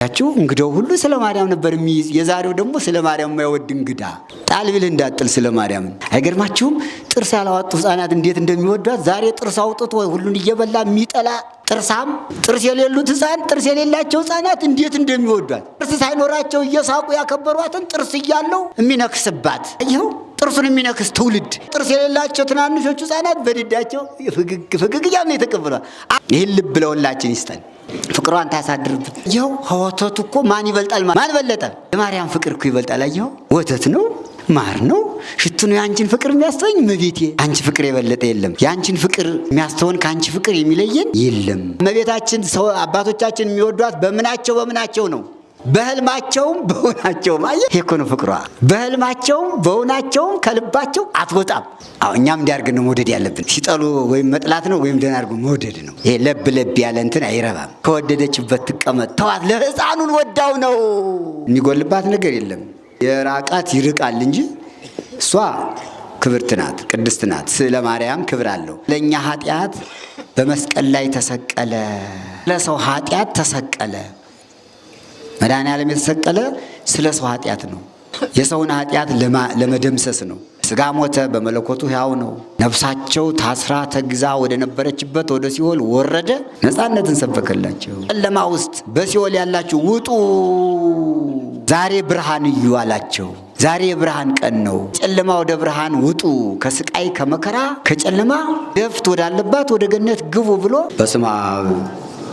ያችሁ እንግዳው ሁሉ ስለ ማርያም ነበር የሚይዝ። የዛሬው ደግሞ ስለ ማርያም የማይወድ እንግዳ ጣልብል እንዳጥል ስለ ማርያም። አይገርማችሁም? ጥርስ ያላወጡ ህፃናት እንዴት እንደሚወዷት። ዛሬ ጥርስ አውጥቶ ሁሉን እየበላ የሚጠላ ጥርሳም ጥርስ የሌሉት ህፃን ጥርስ የሌላቸው ህፃናት እንዴት እንደሚወዷት። ጥርስ ሳይኖራቸው እየሳቁ ያከበሯትን ጥርስ እያለው የሚነክስባት ይኸው ጥርሱን የሚነክስ ትውልድ። ጥርስ የሌላቸው ትናንሾቹ ህፃናት በድዳቸው ፍግግ እያሉ የተቀበሏት። ይህን ልብ ለሁላችን ይስጠን፣ ፍቅሯን ታሳድርብን። ይኸው ወተቱ እኮ ማን ይበልጣል? ማን በለጠ? የማርያም ፍቅር እኮ ይበልጣል። ይኸው ወተት ነው፣ ማር ነው፣ ሽቱ ነው። የአንቺን ፍቅር የሚያስተወኝ እመቤቴ፣ አንቺ ፍቅር የበለጠ የለም። የአንቺን ፍቅር የሚያስተወን ከአንቺ ፍቅር የሚለየን የለም። እመቤታችን ሰው አባቶቻችን የሚወዷት በምናቸው ነው? በህልማቸውም በእውናቸውም። አየህ፣ ይሄ እኮ ነው ፍቅሯ። በህልማቸውም በእውናቸውም ከልባቸው አትወጣም። አዎ፣ እኛም እንዲያርግ ነው መውደድ ያለብን። ሲጠሉ ወይም መጥላት ነው ወይም ደህና አድርጎ መውደድ ነው። ይሄ ለብ ያለ እንትን አይረባም። ከወደደችበት ትቀመጥ፣ ተዋት። ለህፃኑን ወዳው ነው። የሚጎልባት ነገር የለም። የራቃት ይርቃል እንጂ እሷ ክብርት ናት፣ ቅድስት ናት። ስለ ማርያም ክብር አለው። ለእኛ ኃጢአት በመስቀል ላይ ተሰቀለ። ለሰው ኃጢአት ተሰቀለ። መድኃኔዓለም የተሰቀለ ስለ ሰው ኃጢአት ነው። የሰውን ኃጢአት ለመደምሰስ ነው። ሥጋ ሞተ፣ በመለኮቱ ሕያው ነው። ነፍሳቸው ታስራ ተግዛ ወደ ነበረችበት ወደ ሲኦል ወረደ፣ ነፃነትን ሰበከላቸው። ጨለማ ውስጥ በሲኦል ያላችሁ ውጡ፣ ዛሬ ብርሃን እዩ አላቸው። ዛሬ የብርሃን ቀን ነው። ጨለማ ወደ ብርሃን ውጡ፣ ከስቃይ ከመከራ ከጨለማ ደፍት ወዳለባት ወደ ገነት ግቡ ብሎ በስመ አብ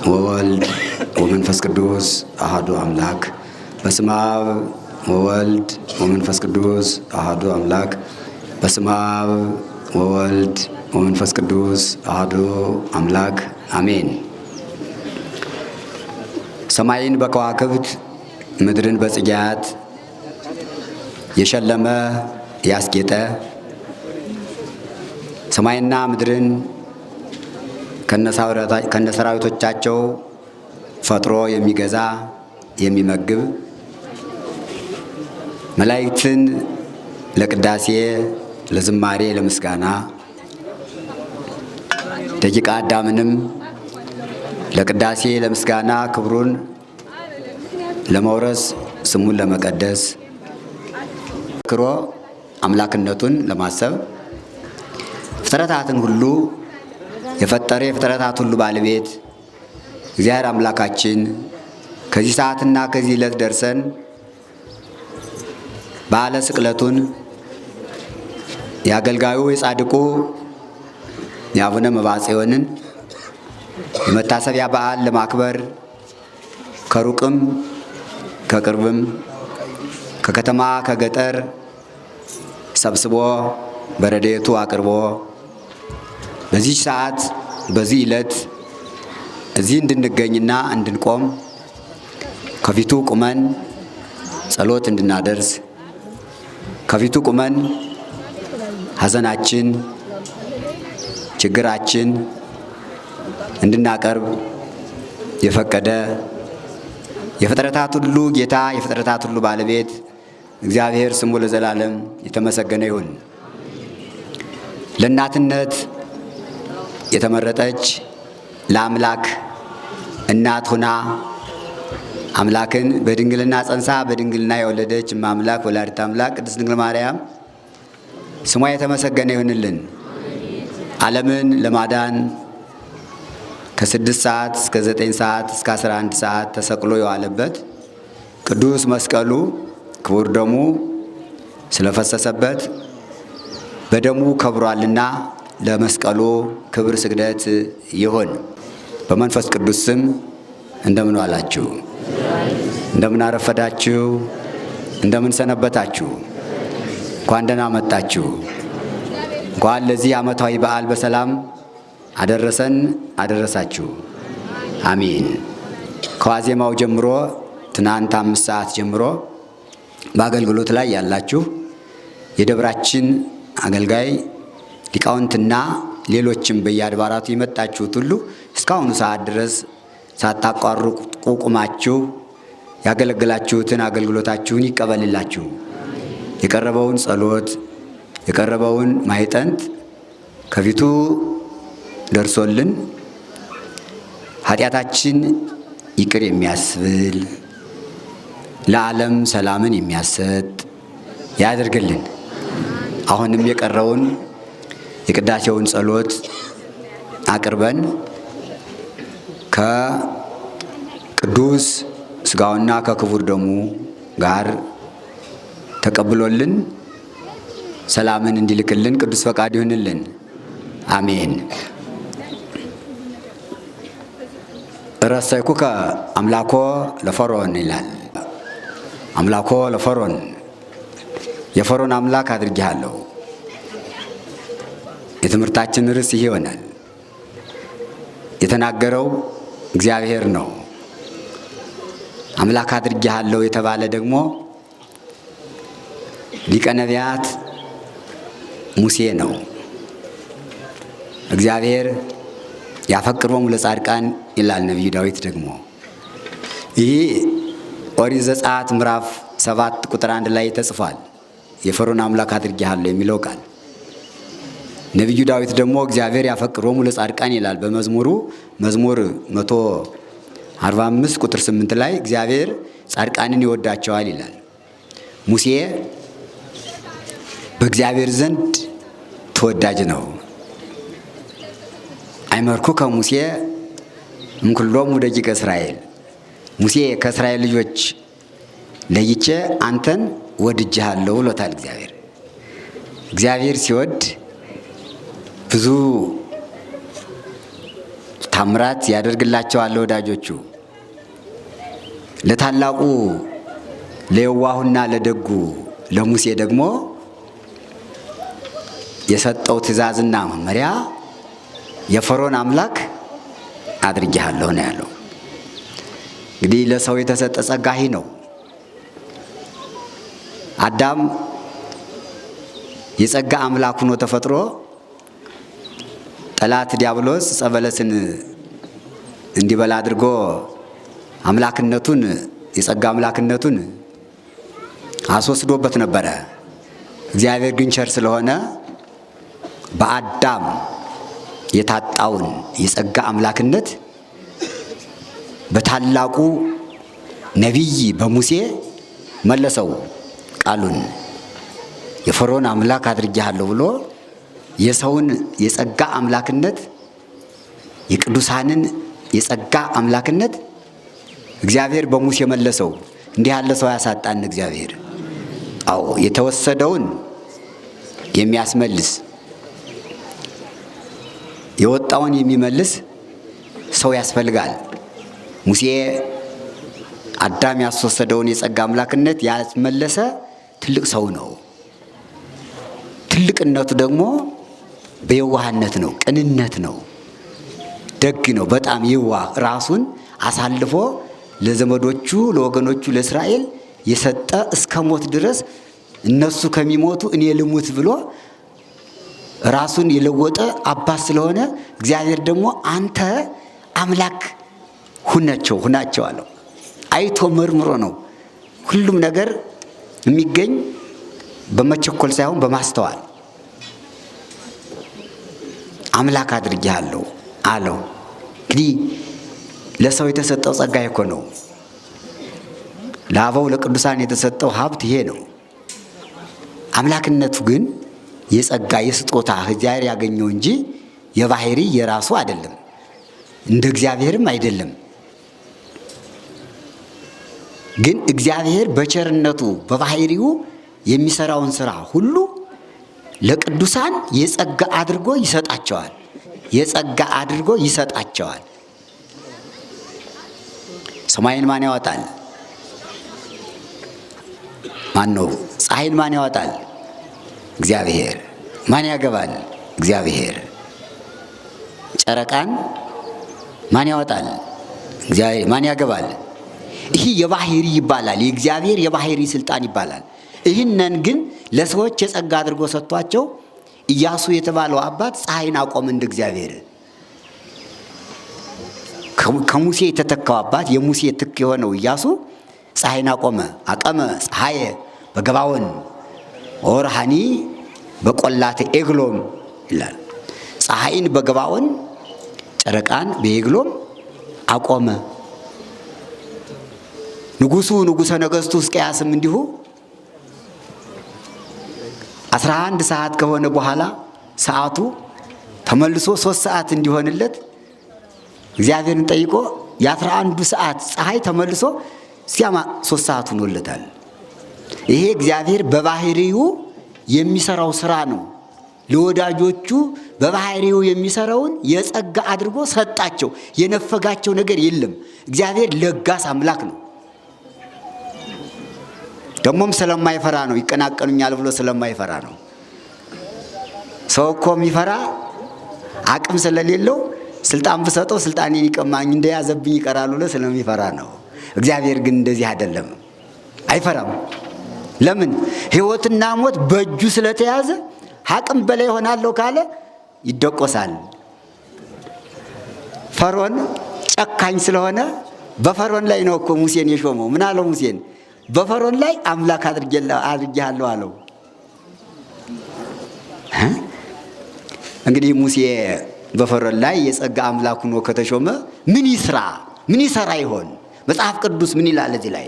ወወልድ ወመንፈስ ቅዱስ አሐዱ አምላክ። በስመ አብ ወወልድ ወመንፈስ ቅዱስ አሐዱ አምላክ። በስመ አብ ወወልድ ወመንፈስ ቅዱስ አሐዱ አምላክ አሜን። ሰማይን በከዋክብት ምድርን በጽጌያት የሸለመ ያስጌጠ፣ ሰማይና ምድርን ከነሰራዊቶቻቸው ፈጥሮ የሚገዛ የሚመግብ፣ መላእክትን ለቅዳሴ ለዝማሬ ለምስጋና፣ ደቂቀ አዳምንም ለቅዳሴ ለምስጋና ክብሩን ለመውረስ ስሙን ለመቀደስ ክሮ አምላክነቱን ለማሰብ ፍጥረታትን ሁሉ የፈጠረ የፍጥረታት ሁሉ ባለቤት እግዚአብሔር አምላካችን ከዚህ ሰዓትና ከዚህ ዕለት ደርሰን በዓለ ስቅለቱን የአገልጋዩ የጻድቁ የአቡነ መብዓጽዮንን የመታሰቢያ በዓል ለማክበር ከሩቅም ከቅርብም ከከተማ ከገጠር ሰብስቦ በረድኤቱ አቅርቦ በዚህ ሰዓት በዚህ ዕለት እዚህ እንድንገኝና እንድንቆም ከፊቱ ቁመን ጸሎት እንድናደርስ ከፊቱ ቁመን ሐዘናችን ችግራችን እንድናቀርብ የፈቀደ የፍጥረታት ሁሉ ጌታ የፍጥረታት ሁሉ ባለቤት እግዚአብሔር ስሙ ለዘላለም የተመሰገነ ይሁን። ለእናትነት የተመረጠች ለአምላክ እናት ሆና አምላክን በድንግልና ጸንሳ በድንግልና የወለደች እማምላክ ወላዲተ አምላክ ቅድስት ድንግል ማርያም ስሟ የተመሰገነ ይሁንልን። ዓለምን ለማዳን ከ6 ሰዓት እስከ 9 ሰዓት እስከ 11 ሰዓት ተሰቅሎ የዋለበት ቅዱስ መስቀሉ ክቡር ደሙ ስለፈሰሰበት በደሙ ከብሯልና ለመስቀሉ ክብር ስግደት ይሁን። በመንፈስ ቅዱስ ስም እንደምን ዋላችሁ? እንደምን አረፈዳችሁ? እንደምን ሰነበታችሁ? እንኳን ደህና መጣችሁ። እንኳን ለዚህ ዓመታዊ በዓል በሰላም አደረሰን አደረሳችሁ። አሜን። ከዋዜማው ጀምሮ ትናንት 5 ሰዓት ጀምሮ በአገልግሎት ላይ ያላችሁ የደብራችን አገልጋይ ሊቃውንትና ሌሎችም በየአድባራቱ የመጣችሁት ሁሉ እስካሁኑ ሰዓት ድረስ ሳታቋርጡ ቁማችሁ ያገለግላችሁትን አገልግሎታችሁን ይቀበልላችሁ። የቀረበውን ጸሎት የቀረበውን ማይጠንት ከፊቱ ደርሶልን ኃጢአታችን ይቅር የሚያስብል ለዓለም ሰላምን የሚያሰጥ ያድርግልን። አሁንም የቀረውን የቅዳሴውን ጸሎት አቅርበን ከቅዱስ ሥጋውና ከክቡር ደሙ ጋር ተቀብሎልን ሰላምን እንዲልክልን ቅዱስ ፈቃድ ይሁንልን። አሜን። ረሰይኩከ አምላኮ ለፈርዖን ይላል። አምላኮ ለፈርዖን የፈርዖን አምላክ አድርጌሃለሁ። የትምህርታችን ርዕስ ይሄ ይሆናል። የተናገረው እግዚአብሔር ነው። አምላክ አድርጌሃለሁ የተባለ ደግሞ ሊቀ ነቢያት ሙሴ ነው። እግዚአብሔር ያፈቅሮሙ ለጻድቃን ይላል ነቢዩ ዳዊት ደግሞ። ይህ ኦሪት ዘጸአት ምዕራፍ 7 ቁጥር 1 ላይ ተጽፏል። የፈርዖን አምላክ አድርጌሃለሁ የሚለው ቃል። ነቢዩ ዳዊት ደግሞ እግዚአብሔር ያፈቅሮሙ ለጻድቃን ይላል በመዝሙሩ መዝሙር 145 ቁጥር 8 ላይ እግዚአብሔር ጻድቃንን ይወዳቸዋል ይላል። ሙሴ በእግዚአብሔር ዘንድ ተወዳጅ ነው። አይመርኩከ ሙሴ እምኩሎሙ ደቂቀ እስራኤል፣ ሙሴ ከእስራኤል ልጆች ለይቼ አንተን ወድጄሃለሁ ብሎታል እግዚአብሔር። እግዚአብሔር ሲወድ ብዙ ታምራት ያደርግላቸዋል ለወዳጆቹ። ለታላቁ ለየዋሁና ለደጉ ለሙሴ ደግሞ የሰጠው ትእዛዝና መመሪያ የፈርዖን አምላክ አድርጌሃለሁ ነው ያለው። እንግዲህ ለሰው የተሰጠ ጸጋ ይህ ነው። አዳም የጸጋ አምላክ ሆኖ ተፈጥሮ ጠላት ዲያብሎስ ዕፀ በለስን እንዲበላ አድርጎ አምላክነቱን የጸጋ አምላክነቱን አስወስዶበት ነበረ። እግዚአብሔር ግን ቸር ስለሆነ በአዳም የታጣውን የጸጋ አምላክነት በታላቁ ነቢይ በሙሴ መለሰው። ቃሉን የፈርዖን አምላክ አድርጌሃለሁ ብሎ የሰውን የጸጋ አምላክነት የቅዱሳንን የጸጋ አምላክነት እግዚአብሔር በሙሴ መለሰው። እንዲህ ያለ ሰው ያሳጣን እግዚአብሔር። አዎ የተወሰደውን የሚያስመልስ የወጣውን የሚመልስ ሰው ያስፈልጋል። ሙሴ አዳም ያስወሰደውን የጸጋ አምላክነት ያስመለሰ ትልቅ ሰው ነው። ትልቅነቱ ደግሞ በየዋህነት ነው፣ ቅንነት ነው፣ ደግ ነው። በጣም የዋህ ራሱን አሳልፎ ለዘመዶቹ ለወገኖቹ ለእስራኤል የሰጠ እስከ ሞት ድረስ እነሱ ከሚሞቱ እኔ ልሙት ብሎ ራሱን የለወጠ አባት ስለሆነ እግዚአብሔር ደግሞ አንተ አምላክ ሁናቸው አለው። አይቶ መርምሮ ነው ሁሉም ነገር የሚገኝ በመቸኮል ሳይሆን በማስተዋል አምላክ አድርጌሃለሁ አለው። እንግዲህ ለሰው የተሰጠው ጸጋ እኮ ነው። ለአበው ለቅዱሳን የተሰጠው ሀብት ይሄ ነው። አምላክነቱ ግን የጸጋ የስጦታ እግዚአብሔር ያገኘው እንጂ የባህሪ የራሱ አይደለም፣ እንደ እግዚአብሔርም አይደለም። ግን እግዚአብሔር በቸርነቱ በባህሪው የሚሰራውን ስራ ሁሉ ለቅዱሳን የጸጋ አድርጎ ይሰጣቸዋል። የጸጋ አድርጎ ይሰጣቸዋል። ሰማይን ማን ያወጣል? ማን ነው? ፀሐይን ማን ያወጣል? እግዚአብሔር። ማን ያገባል? እግዚአብሔር። ጨረቃን ማን ያወጣል? እግዚአብሔር። ማን ያገባል? ይህ የባህሪ ይባላል። የእግዚአብሔር የባህሪ ስልጣን ይባላል። ይህንን ግን ለሰዎች የጸጋ አድርጎ ሰጥቷቸው ኢያሱ የተባለው አባት ፀሐይን አቆመ እንደ እግዚአብሔር። ከሙሴ የተተካው አባት የሙሴ ትክ የሆነው ኢያሱ ፀሐይን አቆመ። አቀመ ፀሐየ በገባወን ወርሃኒ በቆላተ ኤግሎም ይላል። ፀሐይን በገባወን ጨረቃን በኤግሎም አቆመ። ንጉሠ ነገሥቱ ሕዝቅያስም እንዲሁ 11 ሰዓት ከሆነ በኋላ ሰዓቱ ተመልሶ 3 ሰዓት እንዲሆንለት እግዚአብሔርን ጠይቆ የ11 ሰዓት ፀሐይ ተመልሶ ሲያማ 3 ሰዓት ሆኖለታል። ይሄ እግዚአብሔር በባህሪው የሚሰራው ስራ ነው። ለወዳጆቹ በባህሪው የሚሰራውን የጸጋ አድርጎ ሰጣቸው። የነፈጋቸው ነገር የለም። እግዚአብሔር ለጋስ አምላክ ነው። ደግሞም ስለማይፈራ ነው። ይቀናቀኑኛል ብሎ ስለማይፈራ ነው። ሰው እኮ የሚፈራ አቅም ስለሌለው ስልጣን ብሰጠው ስልጣኔን ይቀማኝ እንደያዘብኝ ይቀራል ብሎ ስለሚፈራ ነው። እግዚአብሔር ግን እንደዚህ አይደለም፣ አይፈራም። ለምን? ሕይወትና ሞት በእጁ ስለተያዘ አቅም በላይ ሆናለሁ ካለ ይደቆሳል። ፈርዖን ጨካኝ ስለሆነ በፈርዖን ላይ ነው እኮ ሙሴን የሾመው። ምን አለው ሙሴን? በፈርዖን ላይ አምላክ አድርጌሃለሁ አለው። እንግዲህ ሙሴ በፈርዖን ላይ የጸጋ አምላክ ሆኖ ከተሾመ ምን ይስራ? ምን ይሰራ ይሆን? መጽሐፍ ቅዱስ ምን ይላል እዚህ ላይ?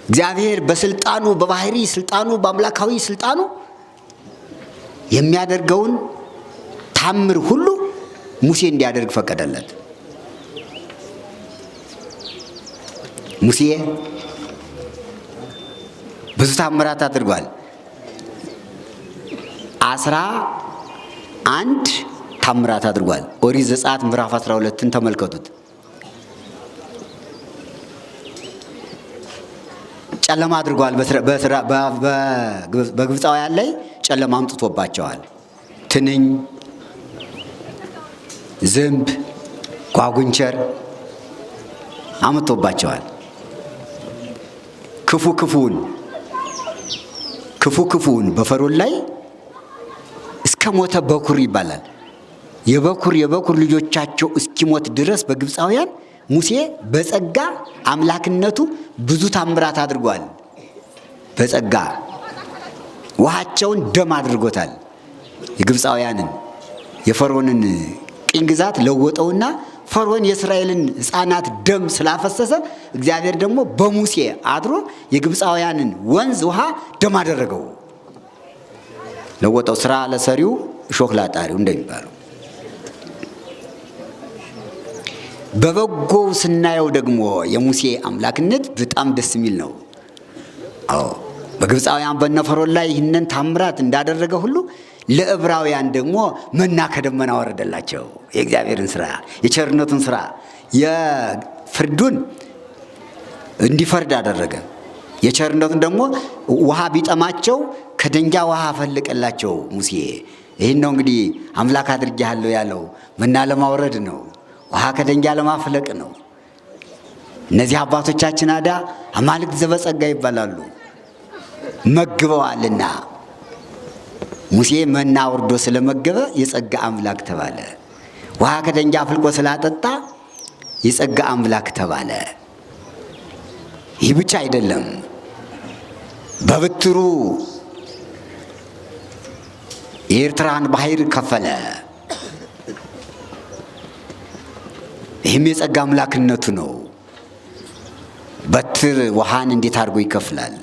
እግዚአብሔር በስልጣኑ በባህሪ ስልጣኑ በአምላካዊ ስልጣኑ የሚያደርገውን ታምር ሁሉ ሙሴ እንዲያደርግ ፈቀደለት። ሙሴ ብዙ ታምራት አድርጓል። 11 ታምራት አድርጓል። ኦሪት ዘጸአት ምዕራፍ 12ን ተመልከቱት። ጨለማ አድርጓል። በግብፃውያን ላይ ጨለማ አምጥቶባቸዋል። ትንኝ፣ ዝንብ፣ ጓጉንቸር አምጥቶባቸዋል። ክፉውን በፈርዖን ላይ እስከ ሞተ በኩር ይባላል። የበኩር ልጆቻቸው እስኪሞት ድረስ በግብፃውያን ሙሴ በጸጋ አምላክነቱ ብዙ ታምራት አድርጓል። በጸጋ ውሃቸውን ደም አድርጎታል። የግብፃውያንን የፈርዖንን ቅኝ ግዛት ለወጠውና ፈርዖን የእስራኤልን ሕፃናት ደም ስላፈሰሰ እግዚአብሔር ደግሞ በሙሴ አድሮ የግብፃውያንን ወንዝ ውሃ ደም አደረገው። ለወጠው። ስራ ለሰሪው እሾህ ላጣሪው እንደሚባለው። በበጎው ስናየው ደግሞ የሙሴ አምላክነት በጣም ደስ የሚል ነው። አዎ በግብፃውያን በነፈርዖን ላይ ይህንን ታምራት እንዳደረገ ሁሉ ለዕብራውያን ደግሞ መና ከደመና ወረደላቸው። የእግዚአብሔርን ስራ፣ የቸርነቱን ስራ፣ የፍርዱን እንዲፈርድ አደረገ። የቸርነቱን ደግሞ ውሃ ቢጠማቸው ከደንጊያ ውሃ ፈለቀላቸው ሙሴ። ይህን ነው እንግዲህ አምላክ አድርጌሃለሁ ያለው። መና ለማውረድ ነው። ውሃ ከደንጊያ ለማፍለቅ ነው። እነዚህ አባቶቻችን አዳ አማልክት ዘበጸጋ ይባላሉ፣ መግበዋልና። ሙሴ መና ወርዶ ስለመገበ የጸጋ አምላክ ተባለ። ውሃ ከደንጊያ አፍልቆ ስላጠጣ የጸጋ አምላክ ተባለ። ይህ ብቻ አይደለም። በብትሩ የኤርትራን ባህር ከፈለ። ይህም የጸጋ አምላክነቱ ነው። በትር ውሃን እንዴት አድርጎ ይከፍላል?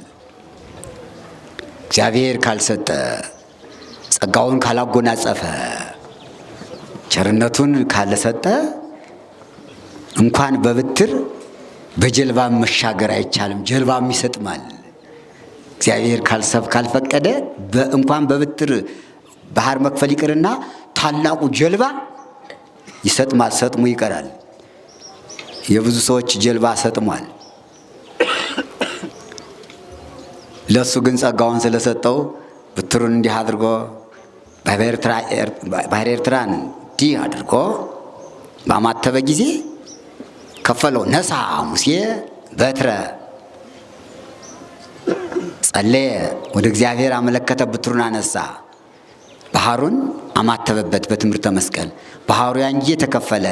እግዚአብሔር ካልሰጠ፣ ጸጋውን ካላጎናጸፈ፣ ቸርነቱን ካልሰጠ እንኳን በብትር በጀልባ መሻገር አይቻልም። ጀልባም ይሰጥማል። እግዚአብሔር ካልፈቀደ እንኳን በብትር ባህር መክፈል ይቅርና ታላቁ ጀልባ ይሰጥማል፣ ሰጥሞ ይቀራል። የብዙ ሰዎች ጀልባ ሰጥሟል። ለሱ ግን ጸጋውን ስለሰጠው ብትሩን እንዲህ አድርጎ ባህር ኤርትራን እንዲህ አድርጎ ባማተበ ጊዜ ከፈለው። ነሳ ሙሴ በትረ ጸለየ፣ ወደ እግዚአብሔር አመለከተ፣ ብትሩን አነሳ፣ ባህሩን አማተበበት በትምህርተ መስቀል። ባህሩ ያን ጊዜ ተከፈለ።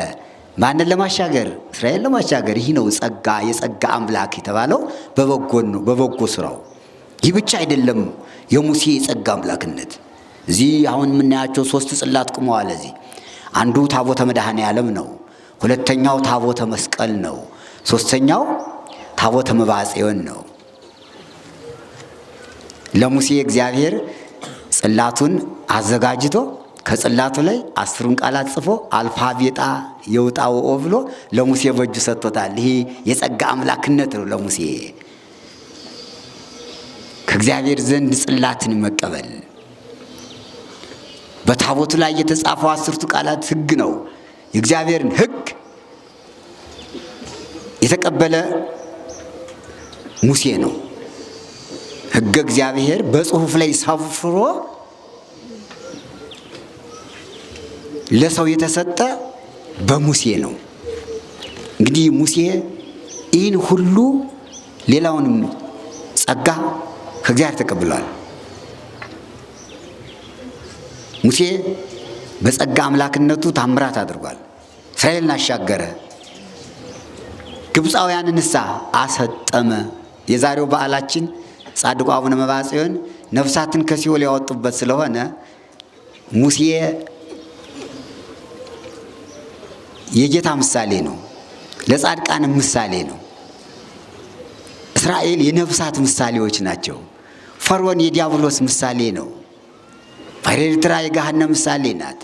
ማንን ለማሻገር? እስራኤል ለማሻገር። ይህ ነው ጸጋ፣ የጸጋ አምላክ የተባለው በበጎ ስራው። ይህ ብቻ አይደለም የሙሴ የጸጋ አምላክነት። እዚህ አሁን የምናያቸው 3 ጽላት ቆመዋል። እዚህ አንዱ ታቦተ መድኃኔ ዓለም ነው። ሁለተኛው ታቦተ መስቀል ነው። ሶስተኛው ታቦተ መብዓ ጽዮን ነው። ለሙሴ እግዚአብሔር ጽላቱን አዘጋጅቶ ከጽላቱ ላይ 10ን ቃላት ጽፎ አልፋቤጣ የውጣ ወኦ ብሎ ለሙሴ በእጁ ሰጥቶታል። ይሄ የጸጋ አምላክነት ነው። ለሙሴ ከእግዚአብሔር ዘንድ ጽላትን መቀበል በታቦቱ ላይ የተጻፈው 10ቱ ቃላት ሕግ ነው። የእግዚአብሔርን ሕግ የተቀበለ ሙሴ ነው። ሕገ እግዚአብሔር በጽሑፍ ላይ ሰፍሮ ለሰው የተሰጠ በሙሴ ነው። እንግዲህ ሙሴ ይህን ሁሉ ሌላውንም ጸጋ ከእግዚአብሔር ተቀብሏል። ሙሴ በጸጋ አምላክነቱ ታምራት አድርጓል። እስራኤልን አሻገረ። ግብፃውያንንሳ አሰጠመ። የዛሬው በዓላችን ጻድቁ አቡነ መብዓ ጽዮን ነፍሳትን ከሲኦል ያወጡበት ስለሆነ ሙሴ የጌታ ምሳሌ ነው። ለጻድቃንም ምሳሌ ነው። እስራኤል የነፍሳት ምሳሌዎች ናቸው። ፈርዖን የዲያብሎስ ምሳሌ ነው። ባሕረ ኤርትራ የገሃነም ምሳሌ ናት።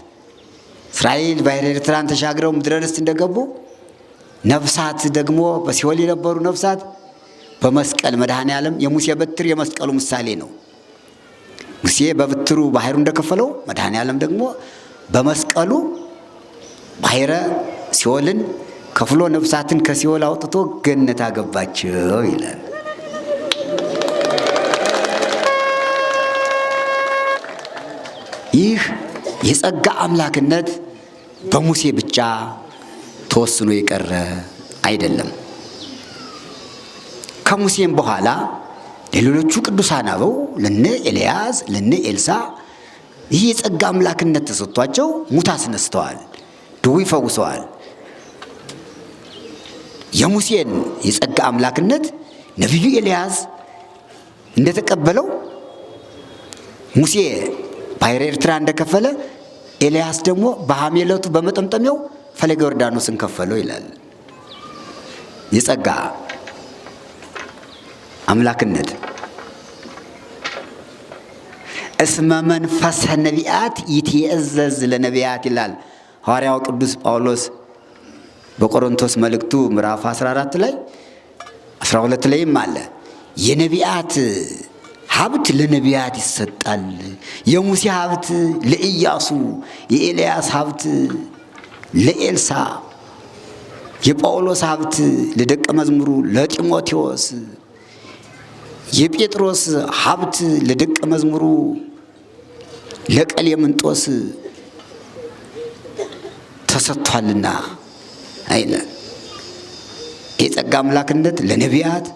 እስራኤል ባሕረ ኤርትራን ተሻግረው ምድረ ርስት እንደገቡ ነፍሳት ደግሞ በሲኦል የነበሩ ነፍሳት በመስቀል መድኃኔ ዓለም የሙሴ በትር የመስቀሉ ምሳሌ ነው። ሙሴ በበትሩ ባሕሩ እንደከፈለው መድኃኔ ዓለም ደግሞ በመስቀሉ ባሕረ ሲኦልን ከፍሎ ነፍሳትን ከሲኦል አውጥቶ ገነት አገባቸው ይላል። ይህ የጸጋ አምላክነት በሙሴ ብቻ ተወስኖ የቀረ አይደለም። ከሙሴም በኋላ ለሌሎቹ ቅዱሳን አበው ለነ ኤልያስ ለነ ኤልሳ ይህ የጸጋ አምላክነት ተሰጥቷቸው ሙት አስነስተዋል፣ ድውይ ፈውሰዋል። የሙሴን የጸጋ አምላክነት ነቢዩ ኤልያስ እንደተቀበለው ሙሴ ባሕረ ኤርትራ እንደከፈለ ኤልያስ ደግሞ በሐሜለቱ በመጠምጠሚያው ፈለገ ዮርዳኖስን ከፈለው ይላል። የጸጋ አምላክነት እስመ መንፈሰ ነቢያት ይትየዘዝ ለነቢያት ይላል ሐዋርያው ቅዱስ ጳውሎስ በቆሮንቶስ መልእክቱ ምዕራፍ 14 ላይ 12 ላይም አለ። የነቢያት ሀብት ለነቢያት ይሰጣል። የሙሴ ሀብት ለኢያሱ፣ የኤልያስ ሀብት ለኤልሳ፣ የጳውሎስ ሀብት ለደቀ መዝሙሩ ለጢሞቴዎስ፣ የጴጥሮስ ሀብት ለደቀ መዝሙሩ ለቀሌምንጦስ ተሰጥቷልና አይለ የጸጋ አምላክነት ለነቢያት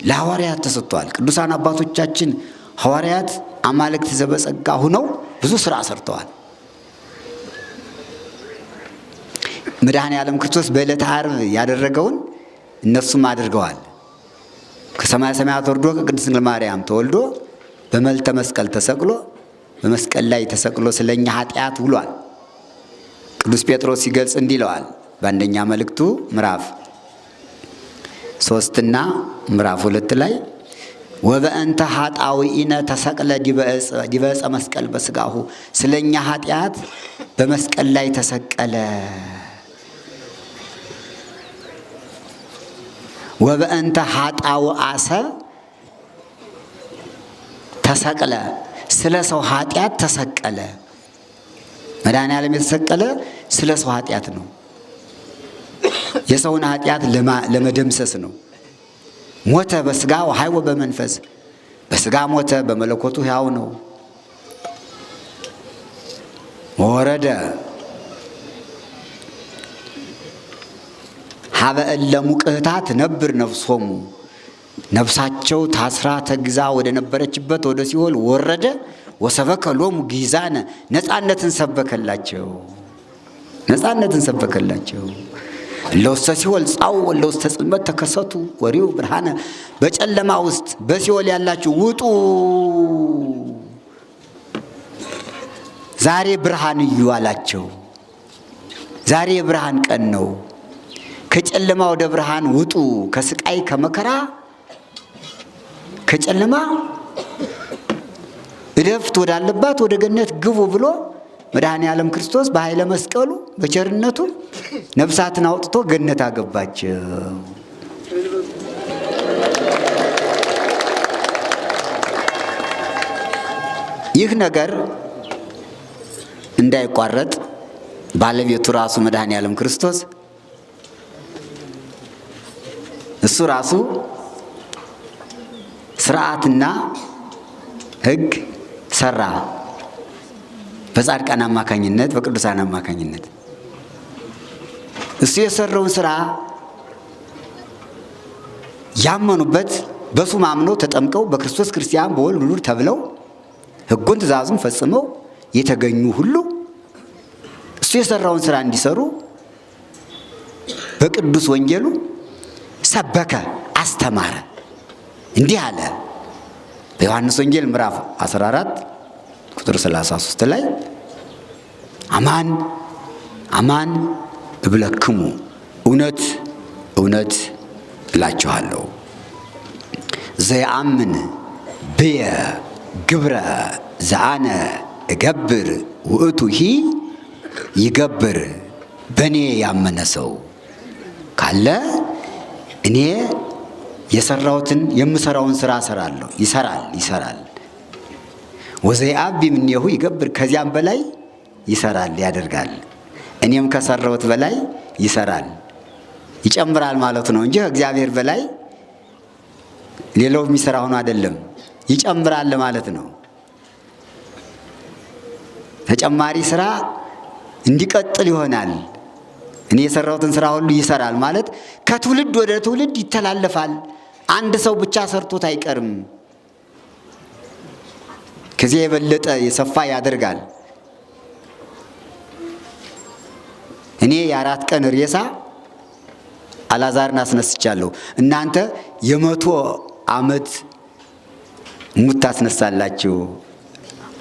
ለሐዋርያት ተሰጥቷል። ቅዱሳን አባቶቻችን ሐዋርያት አማልክት ዘበጸጋ ሆነው ብዙ ስራ ሰርተዋል። መድኃኔ ዓለም ክርስቶስ በዕለተ ዓርብ ያደረገውን እነሱም አድርገዋል። ከሰማየ ሰማያት ወርዶ ከቅድስት ድንግል ማርያም ተወልዶ በመልተ መስቀል ተሰቅሎ በመስቀል ላይ ተሰቅሎ ስለኛ ኃጢአት ውሏል። ቅዱስ ጴጥሮስ ሲገልጽ እንዲህ ይለዋል በአንደኛ መልእክቱ ምዕራፍ 3 እና ምዕራፍ 2 ላይ ወበእንተ ኃጣውኢነ ተሰቅለ ዲበ ዕፀ መስቀል በሥጋሁ ስለኛ ኃጢአት በመስቀል ላይ ተሰቀለ። ወበእንተ ኃጣውአ ሰብ ተሰቅለ ስለ ሰው ኃጢአት ተሰቀለ። መድኃኔ ዓለም የተሰቀለ ስለ ሰው ኃጢአት ነው። የሰውን ኃጢአት ለመደምሰስ ነው። ሞተ በሥጋ ወሐይወ በመንፈስ በሥጋ ሞተ፣ በመለኮቱ ሕያው ነው። ወረደ ሀበ እለ ሙቅህታት ነብር ነፍሶሙ ነፍሳቸው ታስራ ተግዛ ወደ ነበረችበት ወደ ሲኦል ወረደ። ወሰበከ ሎሙ ጊዛነ ነፃነትን ሰበከላቸው። ነፃነትን ሰበከላቸው። ለውስተ ሲኦል ጻው ወለውስተ ጽልመት ተከሰቱ ወሪው ብርሃነ በጨለማ ውስጥ በሲኦል ያላችሁ ውጡ፣ ዛሬ ብርሃን እዩ አላቸው። ዛሬ የብርሃን ቀን ነው። ከጨለማ ወደ ብርሃን ውጡ፣ ከስቃይ ከመከራ ከጨለማ እረፍት ወዳለባት ወደ ገነት ግቡ ብሎ መድኃኔ ዓለም ክርስቶስ በኃይለ መስቀሉ በቸርነቱ ነፍሳትን አውጥቶ ገነት አገባቸው። ይህ ነገር እንዳይቋረጥ ባለቤቱ ራሱ መድኃኔ ዓለም ክርስቶስ እሱ ራሱ ስርዓትና ሕግ ሰራ። በጻድቃን አማካኝነት በቅዱሳን አማካኝነት እሱ የሰራውን ስራ ያመኑበት በሱ ማምነው ተጠምቀው በክርስቶስ ክርስቲያን በወልድ ውሉድ ተብለው ሕጉን ትእዛዙን ፈጽመው የተገኙ ሁሉ እሱ የሰራውን ስራ እንዲሰሩ በቅዱስ ወንጌሉ ሰበከ፣ አስተማረ። እንዲህ አለ በዮሐንስ ወንጌል ምዕራፍ 14 ቁጥር 33 ላይ አማን አማን እብለክሙ እውነት እውነት እላችኋለሁ ዘየአምን ብየ ግብረ ዘአነ እገብር ውእቱሂ ይገብር። በእኔ ያመነ ሰው ካለ እኔ የሰራሁትን የምሰራውን ስራ እሰራለሁ፣ ይሰራል። ወዘየአቢ እምኔሁ ይገብር፣ ከዚያም በላይ ይሰራል ያደርጋል። እኔም ከሰራሁት በላይ ይሰራል ይጨምራል ማለቱ ነው እንጂ እግዚአብሔር በላይ ሌላው የሚሰራ ሆኖ አይደለም፣ ይጨምራል ማለት ነው። ተጨማሪ ስራ እንዲቀጥል ይሆናል። እኔ የሰራሁትን ስራ ሁሉ ይሰራል ማለት ከትውልድ ወደ ትውልድ ይተላለፋል። አንድ ሰው ብቻ ሰርቶት አይቀርም። ከዚህ የበለጠ የሰፋ ያደርጋል። እኔ የ4 ቀን ሬሳ አልዓዛርን አስነስቻለሁ፣ እናንተ የ100 ዓመት ሙት ታስነሳላችሁ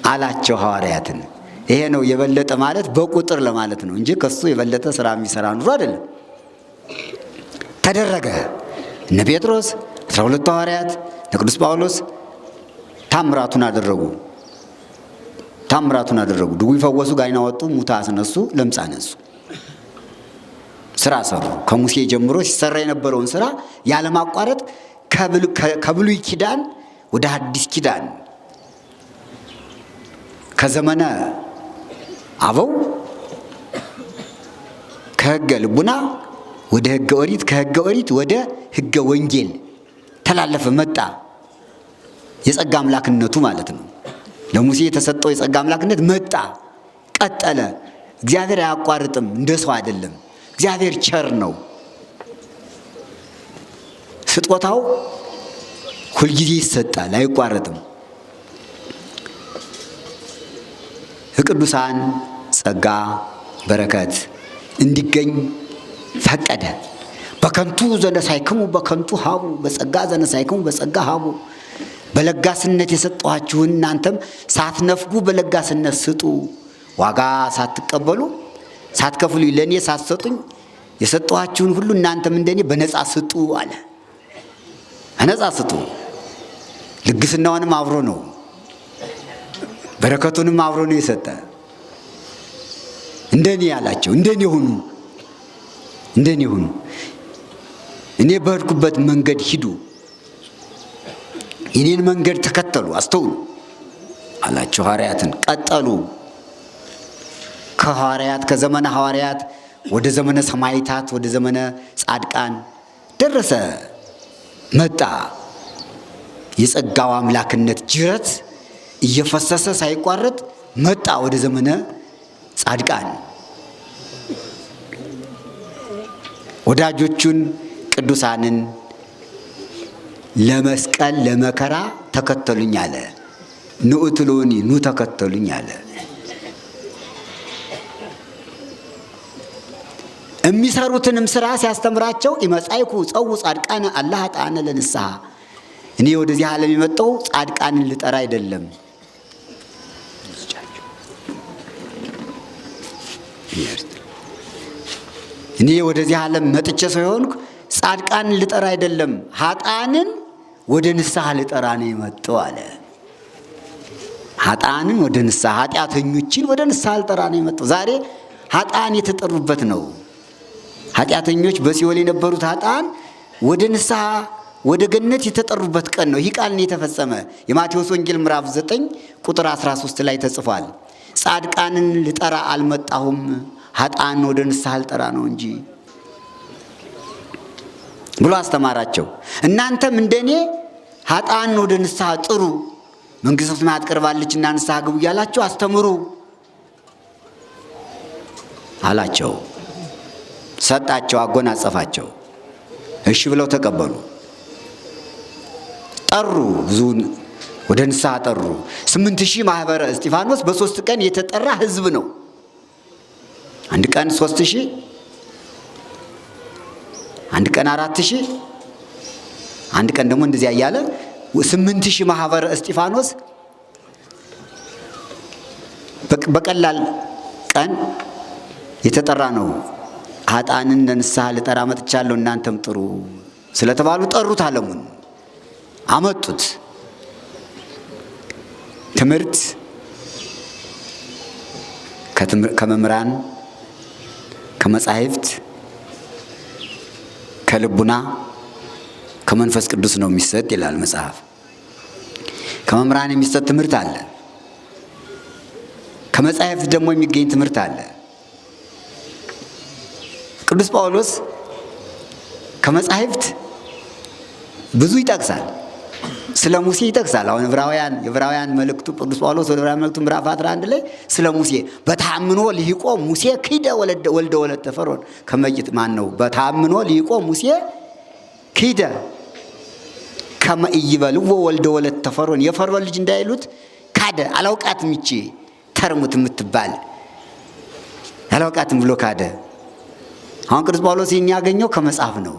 አላቸው ሐዋርያትን። ይሄ ነው የበለጠ ማለት በቁጥር ለማለት ነው እንጂ ከሱ የበለጠ ስራ የሚሰራ ኑሮ አይደለም። ተደረገ። እነ ጴጥሮስ 12 ሐዋርያት እነ ቅዱስ ጳውሎስ ታምራቱን አደረጉ። ድውይ ፈወሱ፣ ጋይና ወጡ፣ ሙታ አስነሱ፣ ለምጽ አነሱ። ስራ ሰሩ። ከሙሴ ጀምሮ ሲሰራ የነበረውን ስራ ያለማቋረጥ ከብሉይ ኪዳን ወደ አዲስ ኪዳን ከዘመነ አበው ከሕገ ልቡና ወደ ሕገ ኦሪት ከሕገ ኦሪት ወደ ሕገ ወንጌል ተላለፈ፣ መጣ። የጸጋ አምላክነቱ ማለት ነው። ለሙሴ የተሰጠው የጸጋ አምላክነት መጣ፣ ቀጠለ። እግዚአብሔር አያቋርጥም፣ እንደ ሰው አይደለም። እግዚአብሔር ቸር ነው። ስጦታው ሁልጊዜ ይሰጣል፣ አይቋረጥም። ቅዱሳን ጸጋ በረከት እንዲገኝ ፈቀደ። በከንቱ ዘነሳይክሙ በከንቱ ሀቡ፣ በጸጋ ዘነሳይክሙ በጸጋ ሀቡ። በለጋስነት የሰጠኋችሁን እናንተም ሳትነፍጉ በለጋስነት ስጡ። ዋጋ ሳትቀበሉ ሳትከፍሉ ለእኔ ሳትሰጡኝ የሰጠኋችሁን ሁሉ እናንተም እንደኔ በነፃ ስጡ አለ። በነፃ ስጡ። ልግስናውንም አብሮ ነው፣ በረከቱንም አብሮ ነው የሰጠ። እንደኔ ያላቸው እንደኔ ሁኑ፣ እንደኔ ሁኑ፣ እኔ በሄድኩበት መንገድ ሂዱ፣ የኔን መንገድ ተከተሉ፣ አስተውሉ አላቸው። ሐዋርያትን ቀጠሉ። ከሐዋርያት ከዘመነ ሐዋርያት ወደ ዘመነ ሰማዕታት ወደ ዘመነ ጻድቃን ደረሰ፣ መጣ። የጸጋው አምላክነት ጅረት እየፈሰሰ ሳይቋረጥ መጣ ወደ ዘመነ ጻድቃን። ወዳጆቹን ቅዱሳንን ለመስቀል ለመከራ ተከተሉኝ አለ። ንኡትሉኒ ኑ ተከተሉኝ አለ። የሚሰሩትንም ስራ ሲያስተምራቸው ኢመጻይኩ ጸው ጻድቃን አላህ ጣነ ለንስሐ፣ እኔ ወደዚህ ዓለም የመጣው ጻድቃንን ልጠራ አይደለም፣ እኔ ወደዚህ ዓለም መጥቼ ሰው የሆንኩ ጻድቃንን ልጠራ አይደለም ኃጥአንን ወደ ንስሐ ልጠራ ነው የመጣው አለ። ኃጥአንን ወደ ንስሐ ኃጢአተኞችን ወደ ንስሐ ልጠራ ነው የመጣው። ዛሬ ኃጥአን የተጠሩበት ነው። ኃጢአተኞች በሲኦል የነበሩት ኃጥአን ወደ ንስሐ ወደ ገነት የተጠሩበት ቀን ነው። ይህ ቃል ነው የተፈጸመ። የማቴዎስ ወንጌል ምዕራፍ 9 ቁጥር 13 ላይ ተጽፏል። ጻድቃንን ልጠራ አልመጣሁም ኃጥአን ወደ ንስሐ ልጠራ ነው እንጂ ብሎ አስተማራቸው። እናንተም እንደኔ ኃጥአን ወደ ንስሐ ጥሩ፣ መንግሥተ ሰማያት ቀርባለችና ንስሐ ግቡ እያላችሁ አስተምሩ አላቸው። ሰጣቸው፣ አጎናጸፋቸው። እሺ ብለው ተቀበሉ። ጠሩ፣ ብዙውን ወደ ንስሐ ጠሩ። 8000 ማህበረ እስጢፋኖስ በ3 ቀን የተጠራ ህዝብ ነው። አንድ ቀን 3000፣ አንድ ቀን 4000፣ አንድ ቀን ደግሞ እንደዚያ እያለ 8000 ማህበረ እስጢፋኖስ በቀላል ቀን የተጠራ ነው። ኃጥአንን ለንስሐ ልጠራ መጥቻለሁ እናንተም ጥሩ ስለተባሉ ጠሩት። ዓለሙን አመጡት። ትምህርት ከመምህራን ከመጻሕፍት ከልቡና ከመንፈስ ቅዱስ ነው የሚሰጥ ይላል መጽሐፍ። ከመምህራን የሚሰጥ ትምህርት አለ። ከመጻሕፍት ደግሞ የሚገኝ ትምህርት አለ። ቅዱስ ጳውሎስ ከመጻሕፍት ብዙ ይጠቅሳል። ስለ ሙሴ ይጠቅሳል። አሁን የዕብራውያን መልእክቱ ቅዱስ ጳውሎስ ወደ ዕብራውያን መልእክቱ ምዕራፍ 11 ላይ ስለ ሙሴ በታምኖ ልሂቆ ሙሴ ክደ ወልደ ወለተ ፈርዖን ከመይጥ ማን ነው? በታምኖ ልሂቆ ሙሴ ክደ ከመ ኢይበልዎ ወልደ ወለተ ፈርዖን የፈርዖን ልጅ እንዳይሉት ካደ። አላውቃትም ይቺ ተርሙት የምትባል አላውቃትም ብሎ ካደ። አሁን ቅዱስ ጳውሎስ የሚያገኘው ከመጽሐፍ ነው።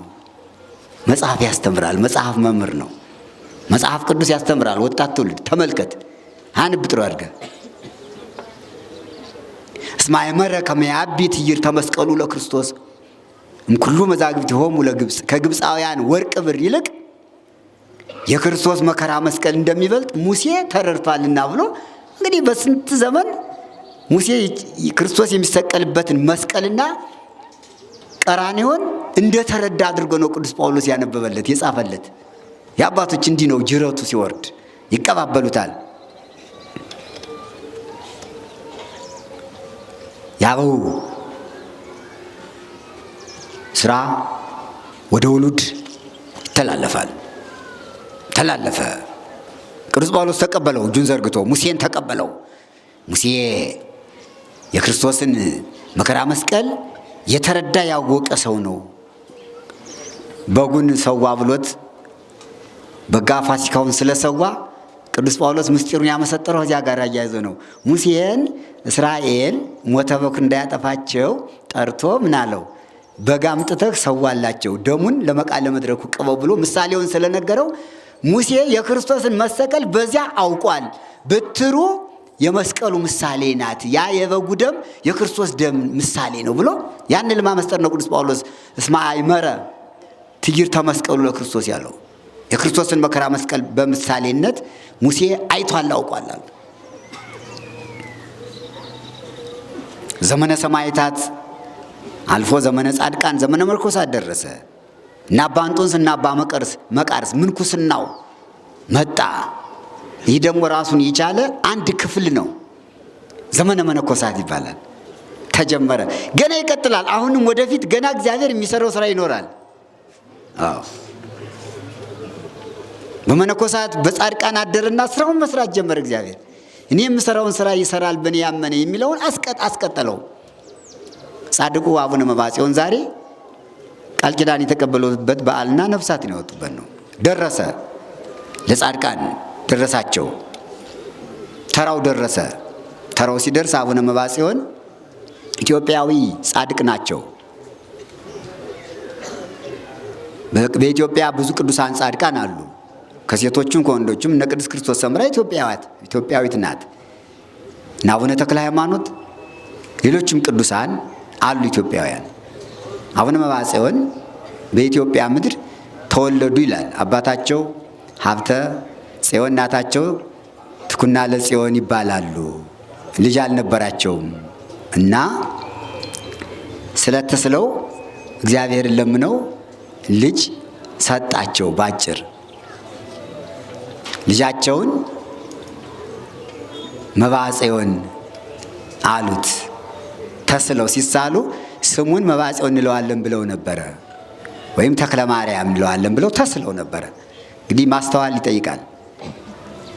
መጽሐፍ ያስተምራል። መጽሐፍ መምህር ነው። መጽሐፍ ቅዱስ ያስተምራል። ወጣት ትውልድ ተመልከት፣ አንብ ጥሩ አድርገህ እስመ አእመረ ከመ ያቢ ትዕይርተ መስቀሉ ለክርስቶስ እምኩሉ መዛግብቲሆሙ ለግብፅ ከግብፃውያን ወርቅ ብር ይልቅ የክርስቶስ መከራ መስቀል እንደሚበልጥ ሙሴ ተረድቷልና ብሎ እንግዲህ በስንት ዘመን ሙሴ ክርስቶስ የሚሰቀልበትን መስቀልና ቀራንዮን እንደተረዳ አድርጎ ነው ቅዱስ ጳውሎስ ያነበበለት የጻፈለት። የአባቶች እንዲህ ነው። ጅረቱ ሲወርድ ይቀባበሉታል። ያበው ስራ ወደ ውሉድ ይተላለፋል። ተላለፈ። ቅዱስ ጳውሎስ ተቀበለው፣ እጁን ዘርግቶ ሙሴን ተቀበለው። ሙሴ የክርስቶስን መከራ መስቀል የተረዳ ያወቀ ሰው ነው። በጉን ሰዋ ብሎት በጋ ፋሲካውን ስለሰዋ ቅዱስ ጳውሎስ ምስጢሩን ያመሰጠረው እዚያ ጋር አያይዞ ነው። ሙሴን እስራኤል ሞተ በኩር እንዳያጠፋቸው ጠርቶ ምን አለው? በጋ አምጥተህ ሰዋላቸው፣ ደሙን ለመቃለ መድረኩ ቅበው ብሎ ምሳሌውን ስለነገረው ሙሴ የክርስቶስን መሰቀል በዚያ አውቋል። በትሩ የመስቀሉ ምሳሌ ናት፣ ያ የበጉ ደም የክርስቶስ ደም ምሳሌ ነው ብሎ ያን ለማመስጠር ነው ቅዱስ ጳውሎስ እስመ አእመረ ትዕይርተ መስቀሉ ለክርስቶስ ያለው። የክርስቶስን መከራ መስቀል በምሳሌነት ሙሴ አይቷል፣ አውቋል። ዘመነ ሰማዕታት አልፎ ዘመነ ጻድቃን ዘመነ መነኮሳት ደረሰ እና አባ እንጦንስ እና አባ መቃርስ ምንኩስናው መጣ። ይህ ደግሞ ራሱን የቻለ አንድ ክፍል ነው። ዘመነ መነኮሳት ይባላል። ተጀመረ፣ ገና ይቀጥላል። አሁንም ወደፊት ገና እግዚአብሔር የሚሰራው ስራ ይኖራል። አዎ በመነኮሳት በጻድቃን አደረና ስራውን መስራት ጀመረ እግዚአብሔር። እኔ የምሰራውን ስራ ይሰራል በእኔ ያመነ የሚለውን አስቀጠለው። ጻድቁ አቡነ መባጽዮን ዛሬ ቃል ኪዳን የተቀበሉበት በዓልና ነፍሳትን ያወጡበት ነው። ደረሰ፣ ለጻድቃን ደረሳቸው። ተራው ደረሰ። ተራው ሲደርስ አቡነ መባጽዮን ኢትዮጵያዊ ጻድቅ ናቸው። በኢትዮጵያ ብዙ ቅዱሳን ጻድቃን አሉ። ከሴቶችም ከወንዶችም እነ ቅድስት ክርስቶስ ሰምራ ኢትዮጵያዊት ናት። እና አቡነ ተክለ ሃይማኖት ሌሎችም ቅዱሳን አሉ ኢትዮጵያውያን። አቡነ መብዓ ጽዮን በኢትዮጵያ ምድር ተወለዱ ይላል። አባታቸው ሀብተ ጽዮን፣ እናታቸው ትኩና ለጽዮን ይባላሉ። ልጅ አልነበራቸውም እና ስለተስለው እግዚአብሔርን ለምነው ልጅ ሰጣቸው። ባጭር ልጃቸውን መብዓ ጽዮን አሉት። ተስለው ሲሳሉ ስሙን መብዓ ጽዮን እንለዋለን ብለው ነበረ፣ ወይም ተክለ ማርያም እንለዋለን ብለው ተስለው ነበረ። እንግዲህ ማስተዋል ይጠይቃል።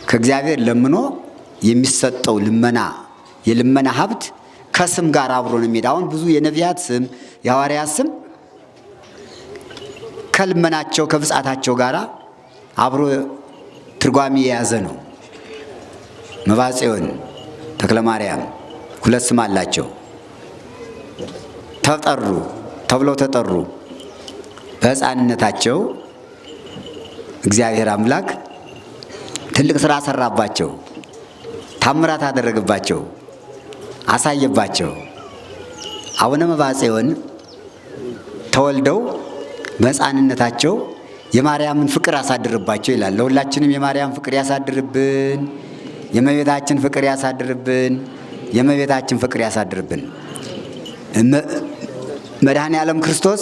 ከእግዚአብሔር ለምኖ የሚሰጠው ልመና የልመና ሀብት ከስም ጋር አብሮ ነው የሚሄድ። አሁን ብዙ የነቢያት ስም የሐዋርያት ስም ከልመናቸው ከብጻታቸው ጋር አብሮ ትርጓሜ የያዘ ነው። መብዓ ጽዮን፣ ተክለ ማርያም ሁለት ስም አላቸው። ተብለው ተጠሩ። በሕፃንነታቸው እግዚአብሔር አምላክ ትልቅ ስራ ሰራባቸው፣ ታምራት አደረገባቸው፣ አሳየባቸው። አቡነ መብዓ ጽዮን ተወልደው በሕፃንነታቸው የማርያምን ፍቅር አሳድርባቸው ይላል። ለሁላችንም የማርያም ፍቅር ያሳድርብን፣ የእመቤታችን ፍቅር ያሳድርብን፣ የእመቤታችን ፍቅር ያሳድርብን። መድኃኔ ዓለም ክርስቶስ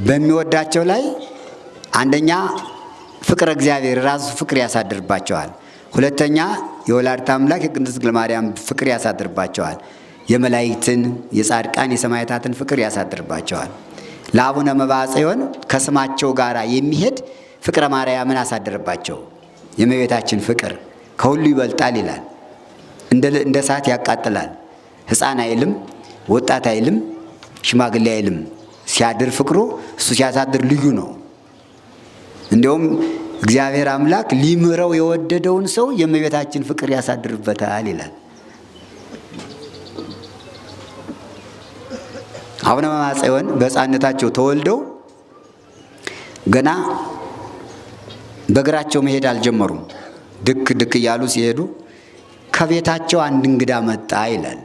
በሚወዳቸው ላይ አንደኛ ፍቅረ እግዚአብሔር ራሱ ፍቅር ያሳድርባቸዋል። ሁለተኛ የወላዲተ አምላክ የቅድስት ድንግል ማርያም ፍቅር ያሳድርባቸዋል። የመላእክትን፣ የጻድቃን፣ የሰማዕታትን ፍቅር ያሳድርባቸዋል። ለአቡነ መብዓ ጽዮን ከስማቸው ጋር የሚሄድ ፍቅረ ማርያምን አሳድርባቸው። የእመቤታችን ፍቅር ከሁሉ ይበልጣል ይላል። እንደ እሳት ያቃጥላል። ሕፃን አይልም፣ ወጣት አይልም፣ ሽማግሌ አይልም። ሲያድር ፍቅሩ እሱ ሲያሳድር ልዩ ነው። እንዲሁም እግዚአብሔር አምላክ ሊምረው የወደደውን ሰው የእመቤታችን ፍቅር ያሳድርበታል ይላል። አቡነ መብዓ ጽዮን በሕፃንነታቸው ተወልደው ገና በእግራቸው መሄድ አልጀመሩም። ድክ ድክ እያሉ ሲሄዱ ከቤታቸው አንድ እንግዳ መጣ ይላል።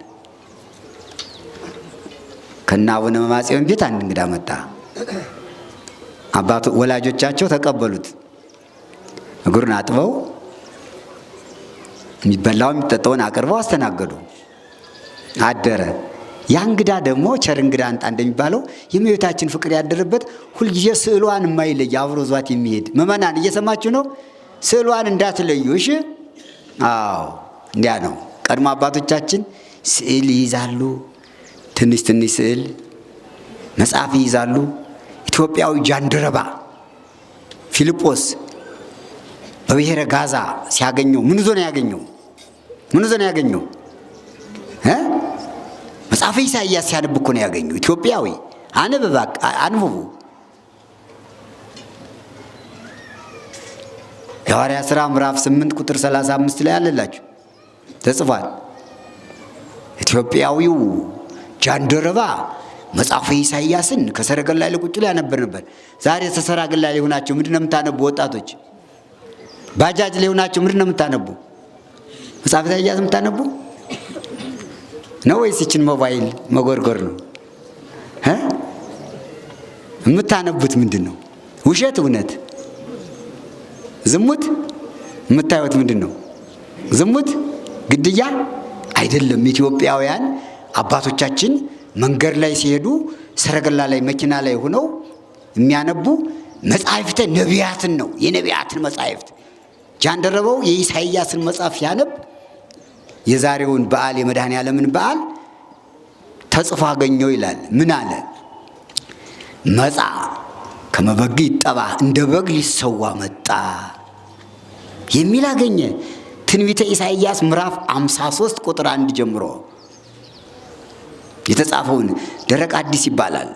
ከና አቡነ መብዓ ጽዮን ቤት አንድ እንግዳ መጣ። ወላጆቻቸው ተቀበሉት። እግሩን አጥበው የሚበላው የሚጠጣውን አቅርበው አስተናገዱ። አደረ። ያ እንግዳ ደግሞ ቸር እንግዳ አንጣ እንደሚባለው የእመቤታችን ፍቅር ያደረበት ሁልጊዜ ስዕሏን የማይለይ አብሮ ዟት የሚሄድ ምእመናን እየሰማችሁ ነው። ስዕሏን እንዳትለዩ እሺ። አዎ እንዲያ ነው። ቀድሞ አባቶቻችን ስዕል ይይዛሉ። ትንሽ ትንሽ ስዕል መጽሐፍ ይይዛሉ። ኢትዮጵያዊ ጃንደረባ ፊልጶስ በብሔረ ጋዛ ሲያገኘው ምን ዞ ነው ያገኘው? ምን ዞ ነው ያገኘው? መጽሐፈ ኢሳይያስ ሲያነብ እኮ ነው ያገኘው። ኢትዮጵያዊ አንብቡ። የሐዋርያት ሥራ ምዕራፍ 8 ቁጥር 35 ላይ አለላችሁ ተጽፏል። ኢትዮጵያዊው ጃንደረባ መጽሐፈ ኢሳይያስን ከሰረገላ ላይ ቁጭ ላይ ያነበር ነበር። ዛሬ ተሰራገላ ላይ ሆናችሁ ምንድነው የምታነቡ? ወጣቶች ባጃጅ ላይ ሆናችሁ ምንድነው የምታነቡ? መጽሐፈ ኢሳይያስ የምታነቡ ነው ወይስ ይችን ሞባይል መጎርጎር ነው? የምታነቡት ምንድን ነው? ውሸት፣ እውነት፣ ዝሙት? የምታዩት ምንድን ነው? ዝሙት፣ ግድያ አይደለም። ኢትዮጵያውያን አባቶቻችን መንገድ ላይ ሲሄዱ ሰረገላ ላይ መኪና ላይ ሆነው የሚያነቡ መጻሕፍተ ነቢያትን ነው። የነቢያትን መጻሕፍት ጃንደረባው የኢሳይያስን መጽሐፍ ያነብ የዛሬውን በዓል የመድኃኔ ዓለምን በዓል ተጽፎ አገኘው ይላል። ምን አለ? መጻ ከመበግ ይጠባ እንደ በግ ሊሰዋ መጣ የሚል አገኘ። ትንቢተ ኢሳይያስ ምዕራፍ 53 ቁጥር 1 ጀምሮ የተጻፈውን ደረቅ አዲስ ይባላል።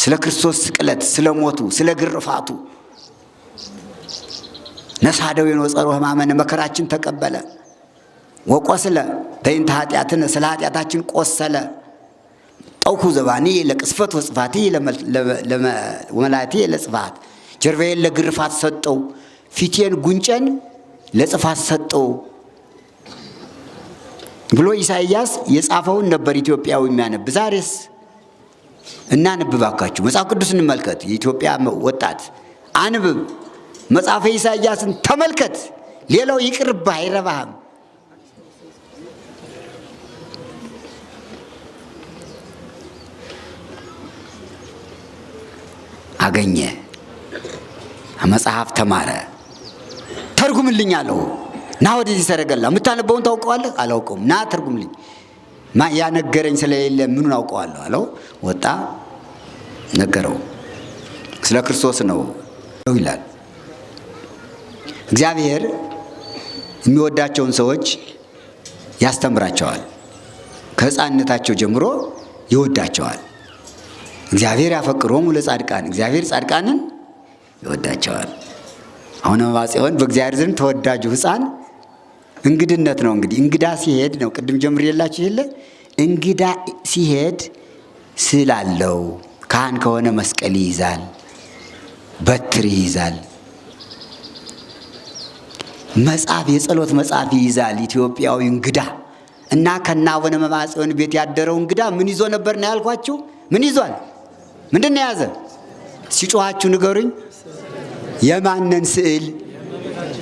ስለ ክርስቶስ ስቅለት፣ ስለ ሞቱ፣ ስለ ግርፋቱ ነሳደው የኖጸሮ ሕማመነ መከራችን ተቀበለ ወቆስለ በእንተ ኃጢአትነ ስለ ኃጢአታችን ቆሰለ ጠውኩ ዘባኒ ለቅስፈት ወጽፋቲ ለመላቲ ለጽፋት ጀርባዬን ለግርፋት ሰጠው ፊቴን ጉንጨን ለጽፋት ሰጠው ብሎ ኢሳይያስ የጻፈውን ነበር ኢትዮጵያዊ የሚያነብ። ዛሬስ እናንብብ እባካችሁ። መጽሐፍ ቅዱስ እንመልከት። የኢትዮጵያ ወጣት አንብብ። መጽሐፈ ኢሳይያስን ተመልከት። ሌላው ይቅርብህ፣ አይረባህም። አገኘ፣ መጽሐፍ ተማረ። ተርጉምልኝ አለው። ና ወደዚህ ሰረገላ፣ የምታነበውን ታውቀዋለህ? አላውቀውም። ና ተርጉምልኝ። ያነገረኝ ስለሌለ ምኑን አውቀዋለሁ አለው። ወጣ፣ ነገረው። ስለ ክርስቶስ ነው ይላል። እግዚአብሔር የሚወዳቸውን ሰዎች ያስተምራቸዋል። ከሕፃንነታቸው ጀምሮ ይወዳቸዋል። እግዚአብሔር ያፈቅሮሙ ለጻድቃን፣ እግዚአብሔር ጻድቃንን ይወዳቸዋል። አሁን መባጽዮን በእግዚአብሔር ዘንድ ተወዳጁ ሕፃን እንግድነት ነው። እንግዲህ እንግዳ ሲሄድ ነው፣ ቅድም ጀምሬላችሁ የለ እንግዳ ሲሄድ ስዕል አለው። ካህን ከሆነ መስቀል ይይዛል፣ በትር ይይዛል፣ መጽሐፍ፣ የጸሎት መጽሐፍ ይይዛል። ኢትዮጵያዊ እንግዳ እና ከና አቡነ መባጽዮን ቤት ያደረው እንግዳ ምን ይዞ ነበር ነው ያልኳችሁ? ምን ይዟል? ምንድን ነው የያዘ? ሲጮኻችሁ ንገሩኝ። የማንን ስዕል?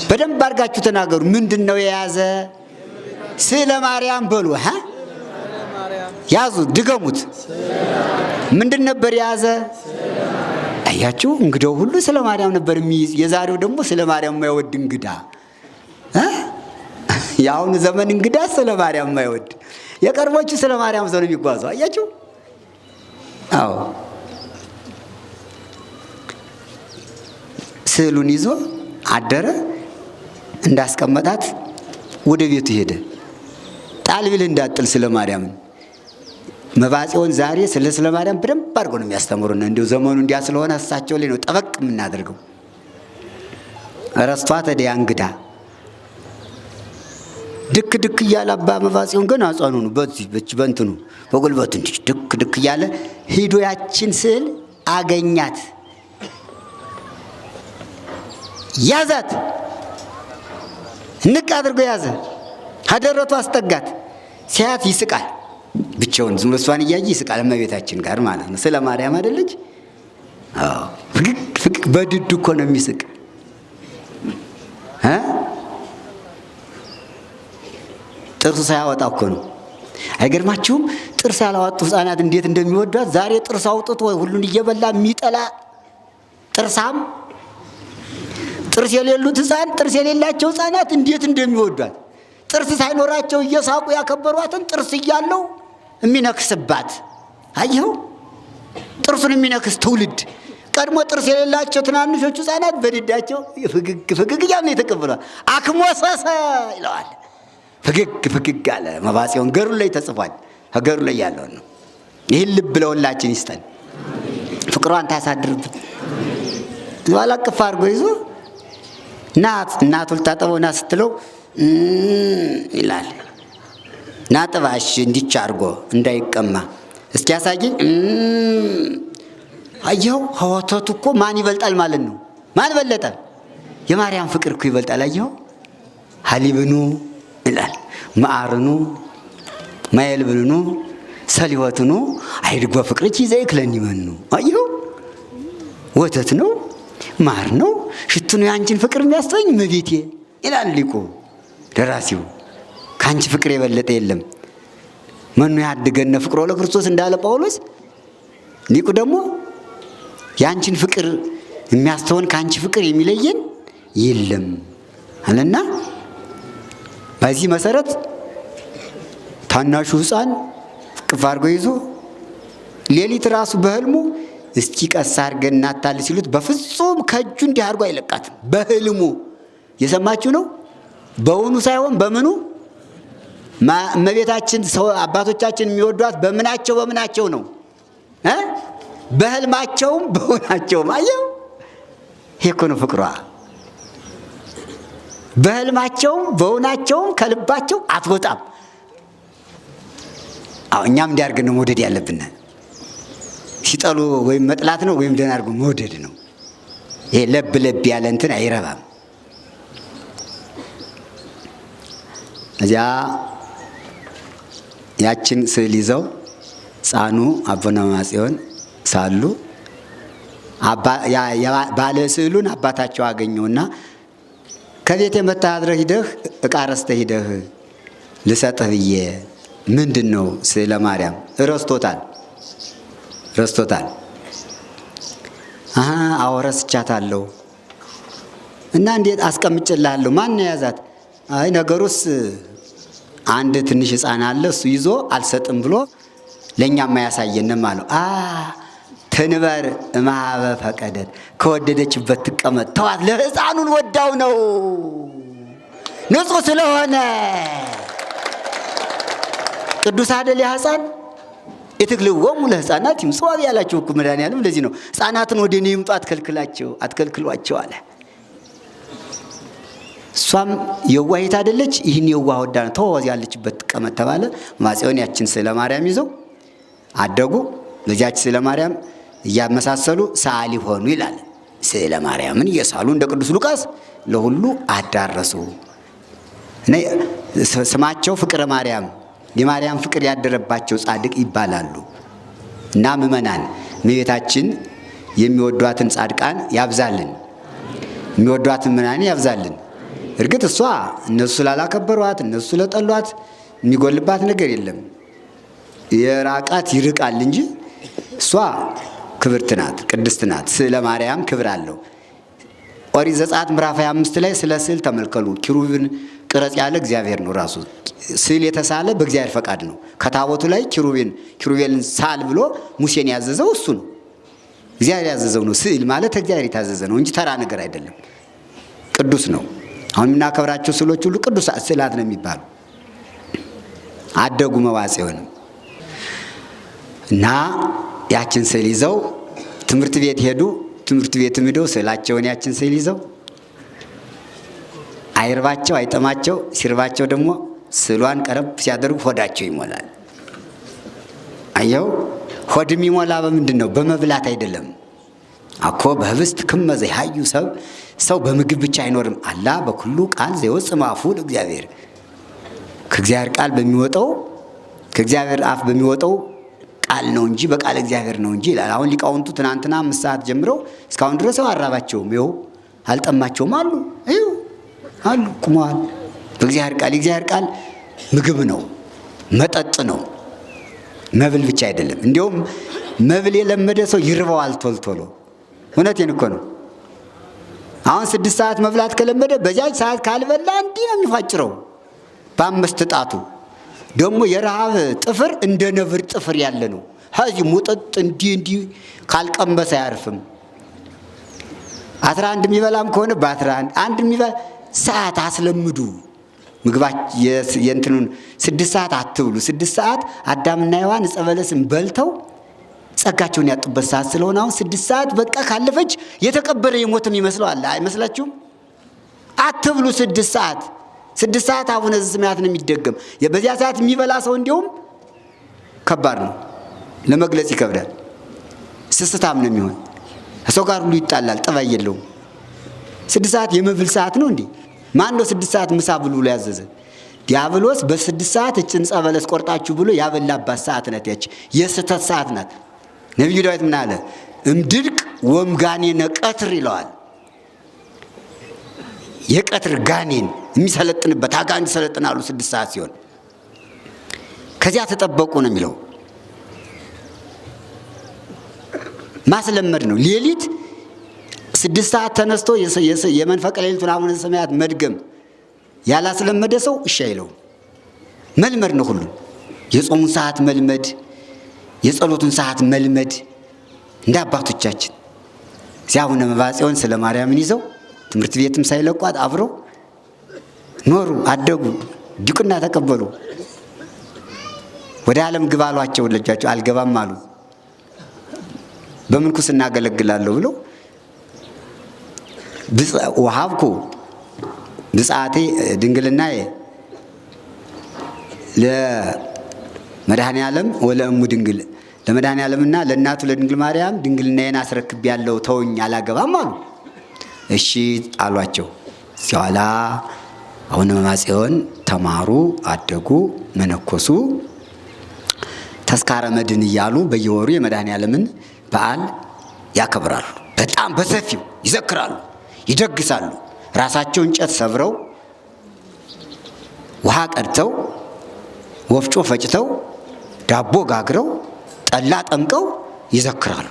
በደንብ አድርጋችሁ ተናገሩ። ምንድን ነው የያዘ? ስዕለ ማርያም በሉ። ያዙ፣ ድገሙት። ምንድን ነበር የያዘ? አያችሁ፣ እንግዳው ሁሉ ስለ ማርያም ነበር የሚይዝ። የዛሬው ደግሞ ስለ ማርያም የማይወድ እንግዳ። የአሁኑ ዘመን እንግዳ ስለ ማርያም የማይወድ፣ የቀድሞቹ ስለ ማርያም ሰው ነው የሚጓዙ። አያችሁ። አዎ፣ ስዕሉን ይዞ አደረ። እንዳስቀመጣት ወደ ቤቱ ሄደ። ጣል ቢል እንዳጥል ስለ ማርያምን። መባጽዮን ዛሬ ስለ ማርያም በደንብ አድርጎ ነው የሚያስተምሩና እንደው ዘመኑ እንዲያ ስለሆነ እሳቸው ላይ ነው ጠበቅ የምናደርገው። ረስቷ ተዲያ እንግዳ ድክ ድክ እያለ አባ መባጽዮን ግን አጻኑ ነው በእንትኑ በጉልበቱ እንዲህ ድክ ድክ እያለ ሂዶ ያችን ስዕል አገኛት፣ ያዛት፣ ንቅ አድርጎ ያዘ፣ ከደረቱ አስጠጋት። ሲያት ይስቃል። ብቻውን ዝም ብሎ እሷን እያየ ይስቃል። እመቤታችን ጋር ማለት ነው። ስለ ማርያም አይደለች? አዎ፣ ፍቅቅ በድዱ እኮ ነው የሚስቅ። ጥርሱ ሳያወጣ እኮ ነው። አይገርማችሁም? ጥርስ ያላወጡ ሕፃናት እንዴት እንደሚወዷት። ዛሬ ጥርስ አውጥቶ ሁሉን እየበላ የሚጠላ ጥርሳም፣ ጥርስ የሌሉት ሕፃን፣ ጥርስ የሌላቸው ሕፃናት እንዴት እንደሚወዷት። ጥርስ ሳይኖራቸው እየሳቁ ያከበሯትን ጥርስ እያለው የሚነክስባት። አየኸው? ጥርሱን የሚነክስ ትውልድ። ቀድሞ ጥርስ የሌላቸው ትናንሾቹ ሕፃናት በድዳቸው ፍግግ ፍግግ እያሉ የተቀበሏል። አክሞሰሰ ይለዋል። ፍግግ ፍግግ አለ። መባጽዮን ገሩ ላይ ተጽፏል። ከገሩ ላይ ያለውን ነው። ይህን ልብ ለሁላችን ይስጠን፣ ፍቅሯን ታሳድርብን። ኋላ ቅፍ አድርጎ ይዞ እናቱ ልታጠበው ና ስትለው ይላል። ናጥባሽ እንዲቻ አድርጎ እንዳይቀማ እስኪ ያሳየኝ። አየኸው? ከወተቱ እኮ ማን ይበልጣል ማለት ነው? ማን በለጠ? የማርያም ፍቅር እኮ ይበልጣል። አየኸው? ሀሊብኑ ይላል፣ መዓርኑ ማየልብኑ ሰሊወትኑ አይድጎ ፍቅርች ይዘይክለኒ መኑ። አየኸው? ወተት ነው፣ ማር ነው፣ ሽቱ ነው የአንቺን ፍቅር የሚያስተወኝ እመቤቴ ይላል ሊቁ ደራሲው። ከአንቺ ፍቅር የበለጠ የለም። መኑ ያድገነ ፍቅሮ ለክርስቶስ እንዳለ ጳውሎስ። ሊቁ ደግሞ የአንቺን ፍቅር የሚያስተወን ከአንቺ ፍቅር የሚለየን የለም አለና በዚህ መሰረት ታናሹ ሕፃን ቅፍ አድርጎ ይዞ ሌሊት ራሱ በህልሙ እስኪ ቀስ አድርገን እናታል ሲሉት በፍጹም ከእጁ እንዲህ አድርጎ አይለቃትም። በህልሙ የሰማችሁ ነው። በውኑ ሳይሆን በምኑ እመቤታችን ሰው አባቶቻችን የሚወዷት በምናቸው ነው? በህልማቸውም በውናቸውም። አየው? ይሄ እኮ ነው ፍቅሯ። በህልማቸውም በውናቸውም ከልባቸው አትወጣም። አዎ፣ እኛም እንዲያርግ ነው መውደድ ያለብን። ሲጠሉ ወይም መጥላት ነው ወይም ደህና አድርጎ መውደድ ነው። ይሄ ለብ ለብ ያለ እንትን አይረባም። እዚያ ያችን ስዕል ይዘው ሕፃኑ አቡነ መባጽዮን ሳሉ ባለ ስዕሉን አባታቸው አገኘውና ከቤቴ መጥተህ አድረህ ሂደህ ዕቃ ረስተህ ሂደህ ልሰጥህ ብዬ ምንድን ነው ስዕለ ማርያም ረስቶታል። አዎ ረስቻታለሁ እና እንዴት አስቀምጭልሃለሁ። ማን ያዛት? አይ ነገሩስ አንድ ትንሽ ሕፃን አለ እሱ ይዞ አልሰጥም ብሎ ለእኛም አያሳየንም አለው። ትንበር እምኀበ ፈቀደት፣ ከወደደችበት ትቀመጥ ተዋት። ለሕፃኑን ወዳው ነው ንጹሕ ስለሆነ ቅዱስ አይደል ያ ሕፃን። ኢትክልዎሙ ለሕፃናት ይምጽኡ ያላቸው እኮ መድኃኒዓለም ለዚህ ነው ሕፃናትን ወደ እኔ ይምጡ አትከልክሏቸው አለ። እሷም የዋሂት አይደለች፣ ይህን የዋህ ወዳ ነው ተወው ያለችበት ትቀመጥ ተባለ። ማፄውን ያችን ስዕለ ማርያም ይዘው አደጉ። ለዚያች ስዕለ ማርያም እያመሳሰሉ ሰዓሊ ሆኑ ይላል። ስዕለ ማርያምን እየሳሉ እንደ ቅዱስ ሉቃስ ለሁሉ አዳረሱ። ስማቸው ፍቅረ ማርያም፣ የማርያም ፍቅር ያደረባቸው ጻድቅ ይባላሉ። እና ምእመናን እመቤታችን የሚወዷትን ጻድቃን ያብዛልን፣ የሚወዷትን ምእመናን ያብዛልን። እርግጥ እሷ እነሱ ስላላከበሯት እነሱ ስለጠሏት የሚጎልባት ነገር የለም። የራቃት ይርቃል እንጂ እሷ ክብርት ናት፣ ቅድስት ናት። ስዕለ ማርያም ክብር አለው። ኦሪት ዘጸአት ምዕራፍ 25 ላይ ስለ ስዕል ተመልከሉ። ኪሩብን ቅረጽ ያለ እግዚአብሔር ነው ራሱ። ስዕል የተሳለ በእግዚአብሔር ፈቃድ ነው። ከታቦቱ ላይ ኪሩቤልን ሳል ብሎ ሙሴን ያዘዘው እሱ ነው። እግዚአብሔር ያዘዘው ነው። ስዕል ማለት እግዚአብሔር የታዘዘ ነው እንጂ ተራ ነገር አይደለም። ቅዱስ ነው። አሁን የምናከብራቸው ስዕሎች ሁሉ ቅዱስ ስዕላት ነው የሚባሉ። አደጉ መዋፄውን እና ያችን ስዕል ይዘው ትምህርት ቤት ሄዱ። ትምህርት ቤት ሄደው ስዕላቸውን ያችን ስዕል ይዘው አይርባቸው አይጠማቸው፣ ሲርባቸው ደግሞ ስዕሏን ቀረብ ሲያደርጉ ሆዳቸው ይሞላል። አየው፣ ሆድ የሚሞላ በምንድን ነው? በመብላት አይደለም። አኮ በህብስት ክመ ዘይሃዩ ሰው በምግብ ብቻ አይኖርም። አላ በኩሉ ቃል ዘይወፅእ እምአፉ ለእግዚአብሔር፣ ከእግዚአብሔር ቃል በሚወጣው ከእግዚአብሔር አፍ በሚወጣው ቃል ነው እንጂ በቃል እግዚአብሔር ነው እንጂ ይላል። አሁን ሊቃውንቱ ትናንትና 5 ሰዓት ጀምረው እስካሁን ድረስ አራባቸውም፣ ይኸው አልጠማቸውም አሉ። ይኸው አሉ ቁመዋል። በእግዚአብሔር ቃል የእግዚአብሔር ቃል ምግብ ነው፣ መጠጥ ነው፣ መብል ብቻ አይደለም። እንዲያውም መብል የለመደ ሰው ይርበዋል ቶሎ። እውነቴን እኮ ነው። አሁን 6 ሰዓት መብላት ከለመደ በዚያች ሰዓት ካልበላ እንዲህ ነው የሚፋጭረው በ5 ጣቱ። ደግሞ የረሃብ ጥፍር እንደ ነብር ጥፍር ያለ ነው። ሀዚ ሙጥጥ እንዲህ ካልቀመሰ አያርፍም። 11 የሚበላም ከሆነ በ11 አንድ የሚበላ ሰዓት አስለምዱ። ምግባችሁ የእንትኑን 6 ሰዓት አትብሉ። 6 ሰዓት አዳምና ሔዋን ዕፀ በለስን በልተው ጸጋቸውን ያጡበት ሰዓት ስለሆነ አሁን 6 ሰዓት በቃ ካለፈች የተቀበረ የሞትም ይመስለዋል። አይመስላችሁም? አትብሉ 6 ሰዓት 6 ሰዓት አቡነ ዘበሰማያት ነው የሚደገም። በዚያ ሰዓት የሚበላ ሰው እንዲሁም ከባድ ነው፣ ለመግለጽ ይከብዳል። ስስታም ነው የሚሆን፣ ከሰው ጋር ሁሉ ይጣላል፣ ጠባይ የለውም። 6 ሰዓት የመብል ሰዓት ነው እንዴ? ማን ነው 6 ሰዓት ምሳ ብሉ ብሎ ያዘዘ? ዲያብሎስ በ6 ሰዓት እችን ዕፀ በለስ ቆርጣችሁ ብሎ ያበላባት ሰዓት ናት። ያች የስተት ሰዓት ናት። ነቢዩ ዳዊት ምን አለ? እምድርቅ ወምጋኔነ ቀትር ይለዋል። የቀትር ጋኔን የሚሰለጥንበት አጋንንት ይሰለጥናሉ 6 ሰዓት ሲሆን፣ ከዚያ ተጠበቁ ነው የሚለው። ማስለመድ ነው። ሌሊት 6 ሰዓት ተነስቶ የመንፈቀ ሌሊቱን አቡነ ዘበሰማያት መድገም ያላስለመደ ሰው እሺ አይለውም። መልመድ ነው ሁሉ። የጾሙን ሰዓት መልመድ፣ የጸሎቱን ሰዓት መልመድ እንደ አባቶቻችን እዚያ አቡነ መባጽዮን ስለ ማርያምን ይዘው ትምህርት ቤትም ሳይለቋት አብረው ኖሩ፣ አደጉ፣ ዲቁና ተቀበሉ። ወደ ዓለም ግባ አሏቸው። ልጃቸው አልገባም አሉ። በምንኩስና አገለግላለሁ ብለው ወሀብኩ ብፅዓቴ ድንግልናዬ ለመድኃኔ ዓለም ወለእሙ ድንግል፣ ለመድኃኔ ዓለምና ለእናቱ ለድንግል ማርያም ድንግልናዬን አስረክቤያለሁ፣ ተወኝ፣ አላገባም አሉ። እሺ አሏቸው። ሲኋላ አቡነ መባጽዮን ተማሩ፣ አደጉ፣ መነኮሱ። ተስካረ መድን እያሉ በየወሩ የመድኃኔ ዓለምን በዓል ያከብራሉ። በጣም በሰፊው ይዘክራሉ፣ ይደግሳሉ። ራሳቸው እንጨት ሰብረው ውሃ ቀድተው ወፍጮ ፈጭተው ዳቦ ጋግረው ጠላ ጠምቀው ይዘክራሉ።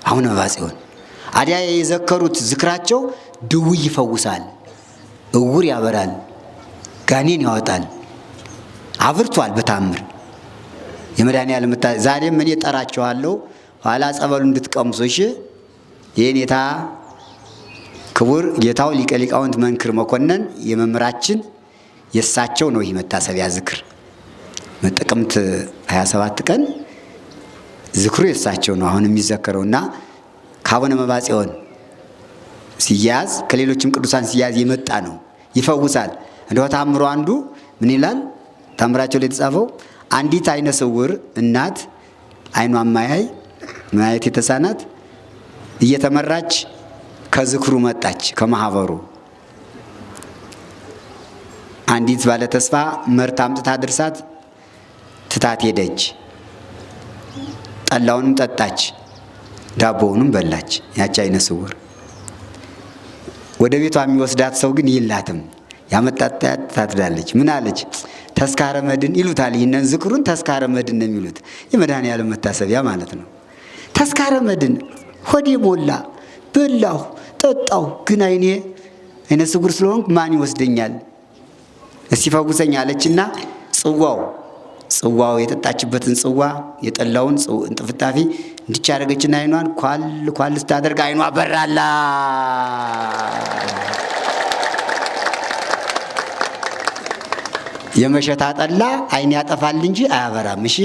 አቡነ መብዓጽዮን አዲያ የዘከሩት ዝክራቸው ድውይ ይፈውሳል፣ እውር ያበራል፣ ጋኔን ያወጣል። አብርቷል በታምር የመድኃኔዓለም ዛሬም እኔ ጠራቸዋለሁ። ኋላ ጸበሉ እንድትቀምሱ እሺ። የኔታ ክቡር ጌታው ሊቀ ሊቃውንት መንክር መኮንን የመምህራችን የእሳቸው ነው ይህ መታሰቢያ ዝክር። ጥቅምት 27 ቀን ዝክሩ የእሳቸው ነው አሁን የሚዘከረውና ከአቡነ መብዓጽዮን ሲያዝ ከሌሎችም ቅዱሳን ሲያዝ የመጣ ነው። ይፈውሳል። እንደው ታምሮ አንዱ ምን ይላል? ታምራቸው ላይ የተጻፈው አንዲት አይነ ስውር እናት አይኗ ማያይ ማየት የተሳናት እየተመራች ከዝክሩ መጣች። ከማህበሩ አንዲት ባለ ተስፋ መርታ አምጥታ ድርሳት ትታት ሄደች። ጠላውንም ጠጣች፣ ዳቦውንም በላች። ያቺ አይነ ስውር ወደ ቤቷ የሚወስዳት ሰው ግን የላትም። ያመጣት ታትዳለች። ምን አለች? ተስካረ መድን ይሉታል። ይህንን ዝክሩን ተስካረ መድን ነው የሚሉት። የመድኃኔዓለም መታሰቢያ ማለት ነው። ተስካረ መድን ሆዴ ሞላ፣ በላሁ ጠጣሁ፣ ግን አይነ ስውር ስለሆንኩ ማን ይወስደኛል? እስቲ ፈውሰኝ አለችና ጽዋው የጠጣችበትን ጽዋ የጠላውን እንጥፍጣፊ እንዲች አደረገችና አይኗን ኳል ስታደርግ አይኗ በራላ። የመሸታ ጠላ አይን ያጠፋል እንጂ አያበራም። እሺ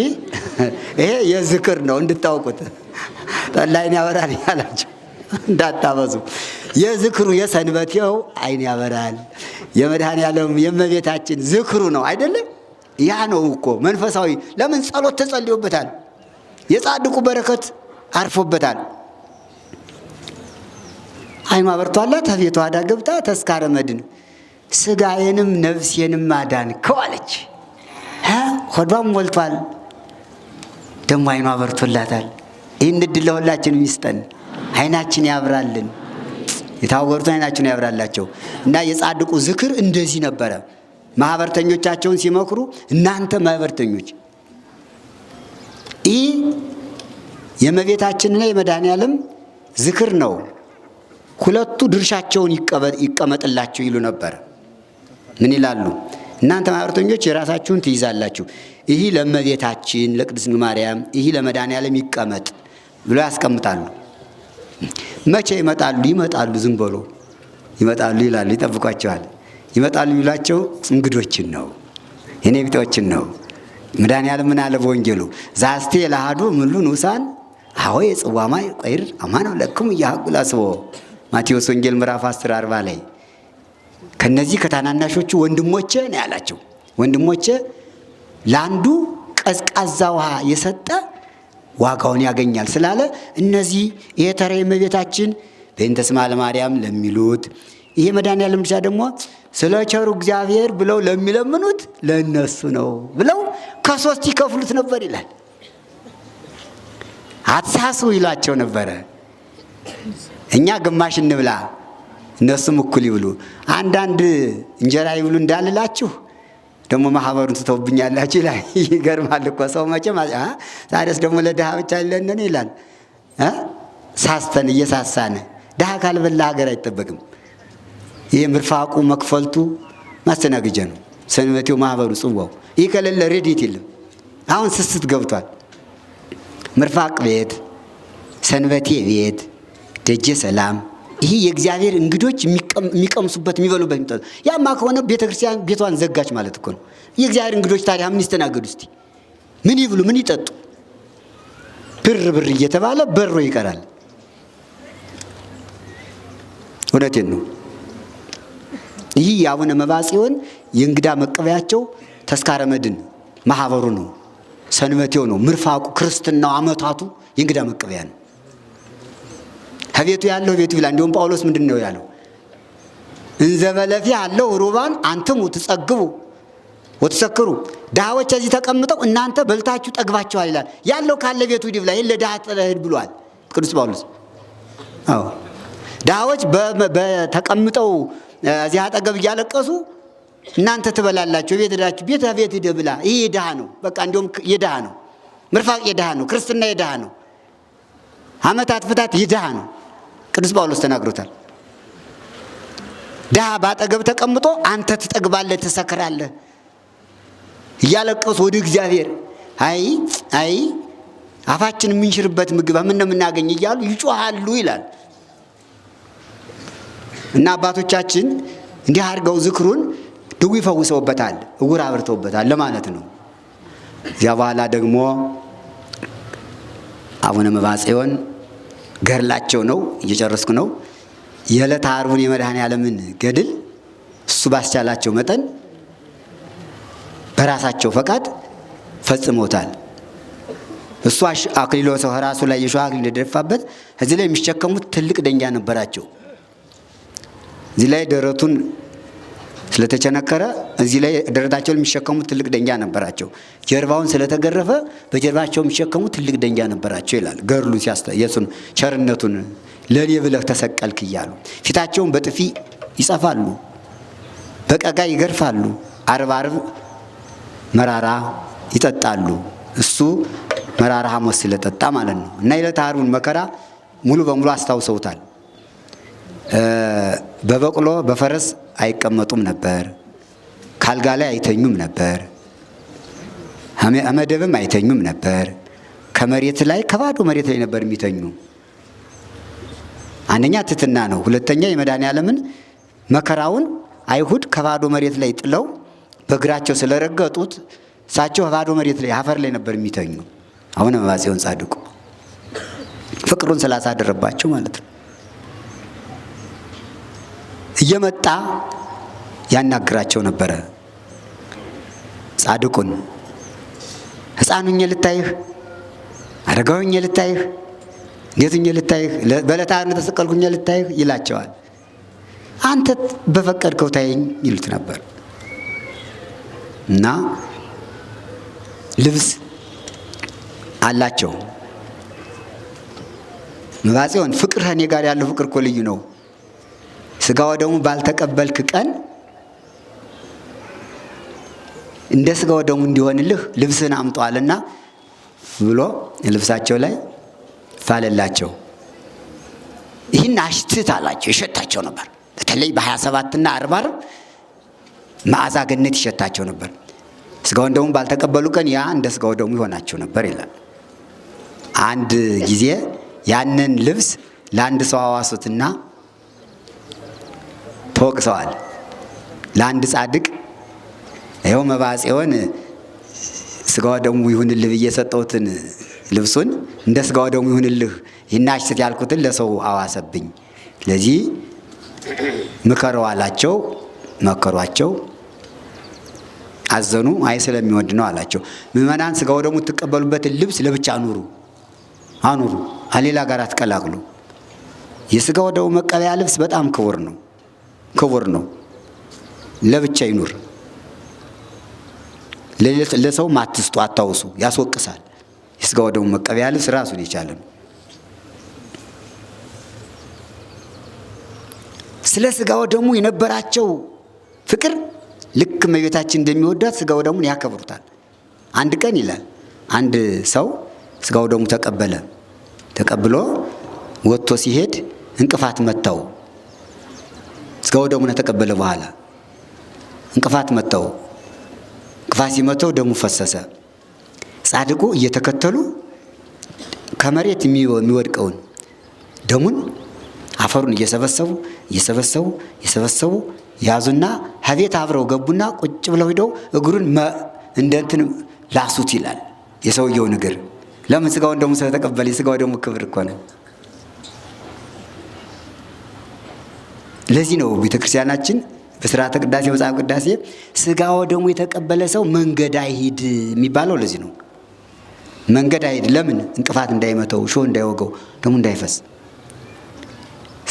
ይሄ የዝክር ነው እንድታውቁት። ጠላ አይን ያበራል ያላችሁ እንዳታበዙ። የዝክሩ የሰንበቴው አይን ያበራል። የመድኃኔዓለም የእመቤታችን ዝክሩ ነው አይደለም? ያ ነው እኮ መንፈሳዊ። ለምን ጸሎት ተጸልዮበታል፣ የጻድቁ በረከት አርፎበታል። አይኗ በርቷላት ቤቷ ዳ ገብታ ተስካረ መድን ስጋዬንም ነፍሴንም አዳንከው አለች። ሆዷም ሞልቷል፣ ደግሞ አይኗ በርቶላታል። ይህን ዕድል ለሁላችንም ይስጠን፣ አይናችን ያብራልን፣ የታወሩትን አይናችን ያብራላቸው እና የጻድቁ ዝክር እንደዚህ ነበረ። ማህበርተኞቻቸውን ሲመክሩ እናንተ ማህበርተኞች ይህ የእመቤታችንና የመድኃኔዓለም ዝክር ነው፣ ሁለቱ ድርሻቸውን ይቀመጥላቸው ይሉ ነበር። ምን ይላሉ? እናንተ ማህበርተኞች የራሳችሁን ትይዛላችሁ፣ ይህ ለእመቤታችን ለቅድስት ማርያም፣ ይህ ለመድኃኔዓለም ይቀመጥ ብሎ ያስቀምጣሉ። መቼ ይመጣሉ? ዝም ብሎ ይመጣሉ ይላሉ፣ ይጠብቋቸዋል። ይመጣሉ የሚሏቸው እንግዶችን ነው፣ የኔ ቢጤዎችን ነው። መድኃኔዓለም ምን አለ በወንጌሉ? ዛስቴ ለአሐዱ ምሉ ንዑሳን አዎ የጽዋማይ ቆይር አማን ለክሙ እያሐቁላ ስቦ ማቴዎስ ወንጌል ምዕራፍ 10:40 ላይ ከነዚህ ከታናናሾቹ ወንድሞቼ ነው ያላቸው። ወንድሞቼ ለአንዱ ቀዝቃዛ ውሃ የሰጠ ዋጋውን ያገኛል ስላለ እነዚህ የተረ እመቤታችን በእንተ ስማ ለማርያም ለሚሉት ይሄ መድኃኔዓለም ብቻ ደግሞ ስለ ቸሩ እግዚአብሔር ብለው ለሚለምኑት ለነሱ ነው ብለው ከሶስት ይከፍሉት ነበር ይላል። አትሳሱ ይላቸው ነበረ። እኛ ግማሽ እንብላ እነሱም እኩል ይብሉ። አንዳንድ እንጀራ ይብሉ እንዳልላችሁ ደግሞ ማህበሩን ትተውብኛላችሁ ይላል። ይገርማል እኮ ሰው መቼም ታዲያስ ደግሞ ለድሃ ብቻ ይለነን ይላል። ሳስተን እየሳሳነ ድሃ ካልበላ ሀገር አይጠበቅም። ይሄ ምርፋቁ መክፈልቱ ማስተናገጃ ነው። ሰንበቴው ማህበሩ ጽዋው ይህ ከሌለ ሬዲት የለም። አሁን ስስት ገብቷል። ምርፋቅ ቤት፣ ሰንበቴ ቤት፣ ደጀ ሰላም ይሄ የእግዚአብሔር እንግዶች የሚቀምሱበት የሚበሉበት የሚጠጡ። ያማ ከሆነ ቤተክርስቲያን ቤቷን ዘጋች ማለት እኮ ነው። የእግዚአብሔር እንግዶች ታዲያ ምን ይስተናገዱ? እስቲ ምን ይብሉ ምን ይጠጡ? ብር እየተባለ በሮ ይቀራል። እውነቴን ነው። ይህ የአቡነ መብዓጽዮን የእንግዳ መቀበያቸው ተስካረ መድን ማህበሩ ነው፣ ሰንበቴው ነው፣ ምርፋቁ ክርስትናው አመታቱ የእንግዳ መቀበያ ነው። ከቤቱ ያለው ቤቱ ይላል። እንዲሁም ጳውሎስ ምንድን ነው ያለው? እንዘበለፊ ያለው ሩባን አንትሙ ትጸግቡ ወትሰክሩ፣ ድሃዎች እዚህ ተቀምጠው እናንተ በልታችሁ ጠግባችኋል ይላል። ያለው ካለ ቤቱ ይብላ፣ የለ ድሃ ጥለህ ሂድ ብሏል። ቅዱስ ጳውሎስ። አዎ ድሃዎች በተቀምጠው እዚህ አጠገብ እያለቀሱ እናንተ ትበላላችሁ፣ ቤት ሄዳችሁ ቤት ሂደህ ብላ። ይህ የድሃ ነው። በቃ እንዲሁም የድሃ ነው። ምርፋቅ የድሃ ነው። ክርስትና የድሃ ነው። ዓመታት ፍታት የድሃ ነው። ቅዱስ ጳውሎስ ተናግሮታል። ድሃ ባጠገብ ተቀምጦ አንተ ትጠግባለህ፣ ትሰክራለህ እያለቀሱ ወደ እግዚአብሔር አይ አፋችን የምንሽርበት ምግብ ምን ነው የምናገኝ እያሉ ይጮሃሉ ይላል። እና አባቶቻችን እንዲህ አድርገው ዝክሩን ድውይ ፈውሰውበታል፣ እውር አብርተውበታል ለማለት ነው። እዚያ በኋላ ደግሞ አቡነ መባጽዮን ገድላቸው ነው፣ እየጨረስኩ ነው። የዕለተ ዓርቡን የመድኃኔዓለምን ገድል እሱ ባስቻላቸው መጠን በራሳቸው ፈቃድ ፈጽመውታል። እሱ አክሊሎ ሰው ራሱ ላይ የሾህ አክሊል እንደደፋበት እዚህ ላይ የሚሸከሙት ትልቅ ደንጊያ ነበራቸው። እዚህ ላይ ደረቱን ስለተቸነከረ እዚህ ላይ ደረታቸውን የሚሸከሙት ትልቅ ደንጊያ ነበራቸው። ጀርባውን ስለተገረፈ በጀርባቸው የሚሸከሙት ትልቅ ደንጊያ ነበራቸው ይላል ገድሉ የሱን ቸርነቱን ለኔ ብለህ ተሰቀልክ እያሉ ፊታቸውን በጥፊ ይጸፋሉ፣ በቀጋ ይገርፋሉ፣ ዓርብ መራራ ይጠጣሉ። እሱ መራራ ሐሞት ስለጠጣ ማለት ነው። እና የዕለተ ዓርቡን መከራ ሙሉ በሙሉ አስታውሰውታል። በበቅሎ በፈረስ አይቀመጡም ነበር፣ ካልጋ ላይ አይተኙም ነበር፣ መደብም አይተኙም ነበር። ከመሬት ላይ ከባዶ መሬት ላይ ነበር የሚተኙ። አንደኛ ትሕትና ነው። ሁለተኛ የመድኃኔዓለምን መከራውን አይሁድ ከባዶ መሬት ላይ ጥለው በእግራቸው ስለረገጡት እሳቸው ከባዶ መሬት ላይ አፈር ላይ ነበር የሚተኙ። አቡነ መባጽዮን ጻድቁ ፍቅሩን ስላሳደረባቸው ማለት ነው። እየመጣ ያናግራቸው ነበረ። ጻድቁን ሕፃን ሁኜ ልታይህ፣ አረጋዊ ሁኜ ልታይህ፣ እንዴት ሁኜ ልታይህ፣ በዕለተ ዓርብ ተሰቀልኩ ሁኜ ልታይህ ይላቸዋል። አንተ በፈቀድከው ታየኝ ይሉት ነበር። እና ልብስ አላቸው። መባጽዮን ፍቅር ከእኔ ጋር ያለው ፍቅር እኮ ልዩ ነው። ሥጋ ወደሙ ባልተቀበልክ ቀን እንደ ሥጋ ወደሙ እንዲሆንልህ ልብስን አምጧልና ብሎ ልብሳቸው ላይ ፋለላቸው። ይህን አሽትት አላቸው። ይሸታቸው ነበር። በተለይ በ27ና 40 መዓዛ ገነት ይሸታቸው ነበር። ሥጋ ወደሙን ባልተቀበሉ ቀን ያ እንደ ሥጋ ወደሙ ይሆናቸው ነበር ይላል። አንድ ጊዜ ያንን ልብስ ለአንድ ሰው አዋሱትና ተወቅሰዋል። ለአንድ ጻድቅ ይኸው መባጽዮን ሥጋ ወደሙ ይሁንልህ ብዬ የሰጠሁትን ልብሱን እንደ ሥጋ ወደሙ ይሁንልህ ይህን አሽትት ያልኩትን ለሰው አዋሰብኝ፣ ስለዚህ ምከረው አላቸው። መከሯቸው። አዘኑ። አይ ስለሚወድ ነው አላቸው። ምእመናን ሥጋ ወደሙ የምትቀበሉበትን ልብስ ለብቻ አኑሩ፣ ከሌላ ጋር አትቀላቅሉ። የሥጋ ወደሙ መቀበያ ልብስ በጣም ክቡር ነው። ለብቻ ይኑር። ለሰው አትስጡ፣ አታውሱ፣ ያስወቅሳል። የሥጋ ወደሙ መቀበያ ልብስ ራሱን የቻለ ነው። ስለ ሥጋ ወደሙ የነበራቸው ፍቅር ልክ እመቤታችን እንደሚወዳት ሥጋ ወደሙን ያከብሩታል። አንድ ቀን ይላል አንድ ሰው ሥጋ ወደሙ ተቀብሎ ወጥቶ ሲሄድ እንቅፋት መታው። ሥጋ ወደሙን ተቀበለ በኋላ እንቅፋት መታው። እንቅፋት ሲመታው ደሙ ፈሰሰ። ጻድቁ እየተከተሉ ከመሬት የሚወድቀውን ደሙን አፈሩን እየሰበሰቡ ያዙና ከቤት አብረው ገቡና ቁጭ ብለው ሄደው እግሩን እንደ እንትን ላሱት ይላል የሰውየውን እግር። ለምን? ሥጋ ወደሙ ስለተቀበለ። የሥጋ ወደሙ ክብር እኮ ነው። ለዚህ ነው ቤተክርስቲያናችን በሥርዓተ ቅዳሴ መጽሐፍ ቅዳሴ ሥጋ ወደሙ የተቀበለ ሰው መንገድ አይሂድ የሚባለው ለዚህ ነው። መንገድ አይሂድ። ለምን? እንቅፋት እንዳይመተው፣ እሾህ እንዳይወገው፣ ደሙ እንዳይፈስ።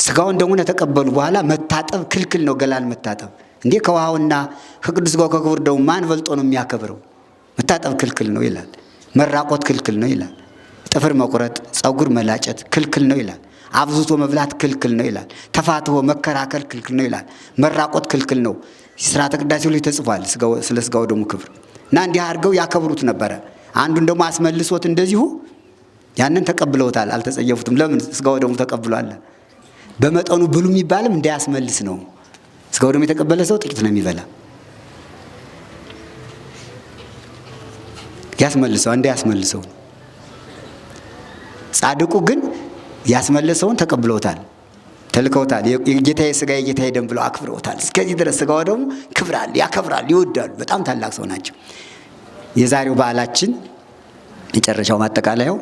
ሥጋውን ደሙን የተቀበሉ በኋላ መታጠብ ክልክል ነው። ገላን መታጠብ እንዴ! ከውሃውና ከቅዱስ ሥጋው ከክቡር ደሙ ማን በልጦ ነው የሚያከብረው? መታጠብ ክልክል ነው ይላል። መራቆት ክልክል ነው ይላል። ጥፍር መቁረጥ፣ ፀጉር መላጨት ክልክል ነው ይላል። አብዝቶ መብላት ክልክል ነው ይላል። ተፋትሆ መከራከር ክልክል ነው ይላል። መራቆት ክልክል ነው። ሥርዓተ ቅዳሴው ላይ ተጽፏል ስለ ሥጋው ደሙ ክብር እና እንዲህ አድርገው ያከብሩት ነበረ። አንዱን ደግሞ አስመልሶት እንደዚሁ ያንን ተቀብለውታል፣ አልተጸየፉትም። ለምን? ሥጋው ደሙ ተቀብሏል። በመጠኑ ብሉ የሚባልም እንዳያስመልስ ነው። ሥጋው ደሙ የተቀበለ ሰው ጥቂት ነው የሚበላ። ያስመልሰው እንዳያስመልሰው። ጻድቁ ግን ያስመለሰውን ተቀብለውታል፣ ተልከውታል። የጌታዬ ሥጋ የጌታዬ ደም ብለው አክብረውታል። እስከዚህ ድረስ ሥጋው ደሙ ክብራል፣ ያከብራል፣ ይወዳሉ። በጣም ታላቅ ሰው ናቸው። የዛሬው በዓላችን የመጨረሻው ማጠቃለያው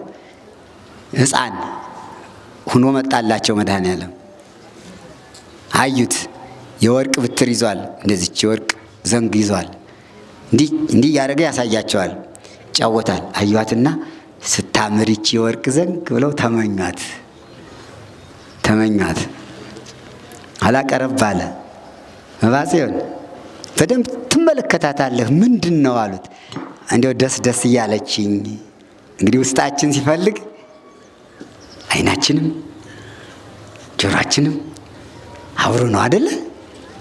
ሕፃን ሁኖ መጣላቸው መድኃኔዓለም። አዩት፣ የወርቅ ብትር ይዟል፣ እንደዚች የወርቅ ዘንግ ይዟል። እንዲህ እያደረገ ያሳያቸዋል፣ ይጫወታል። አዩዋትና ስታምር ይቺ የወርቅ ዘንግ ብለው ተመኟት። አላቀረብ አለ። መባጽዮን በደንብ ትመለከታታለህ፣ ምንድን ነው አሉት። እንዲያው ደስ እያለችኝ። እንግዲህ ውስጣችን ሲፈልግ ዓይናችንም ጆሮአችንም አብሮ ነው አደለ?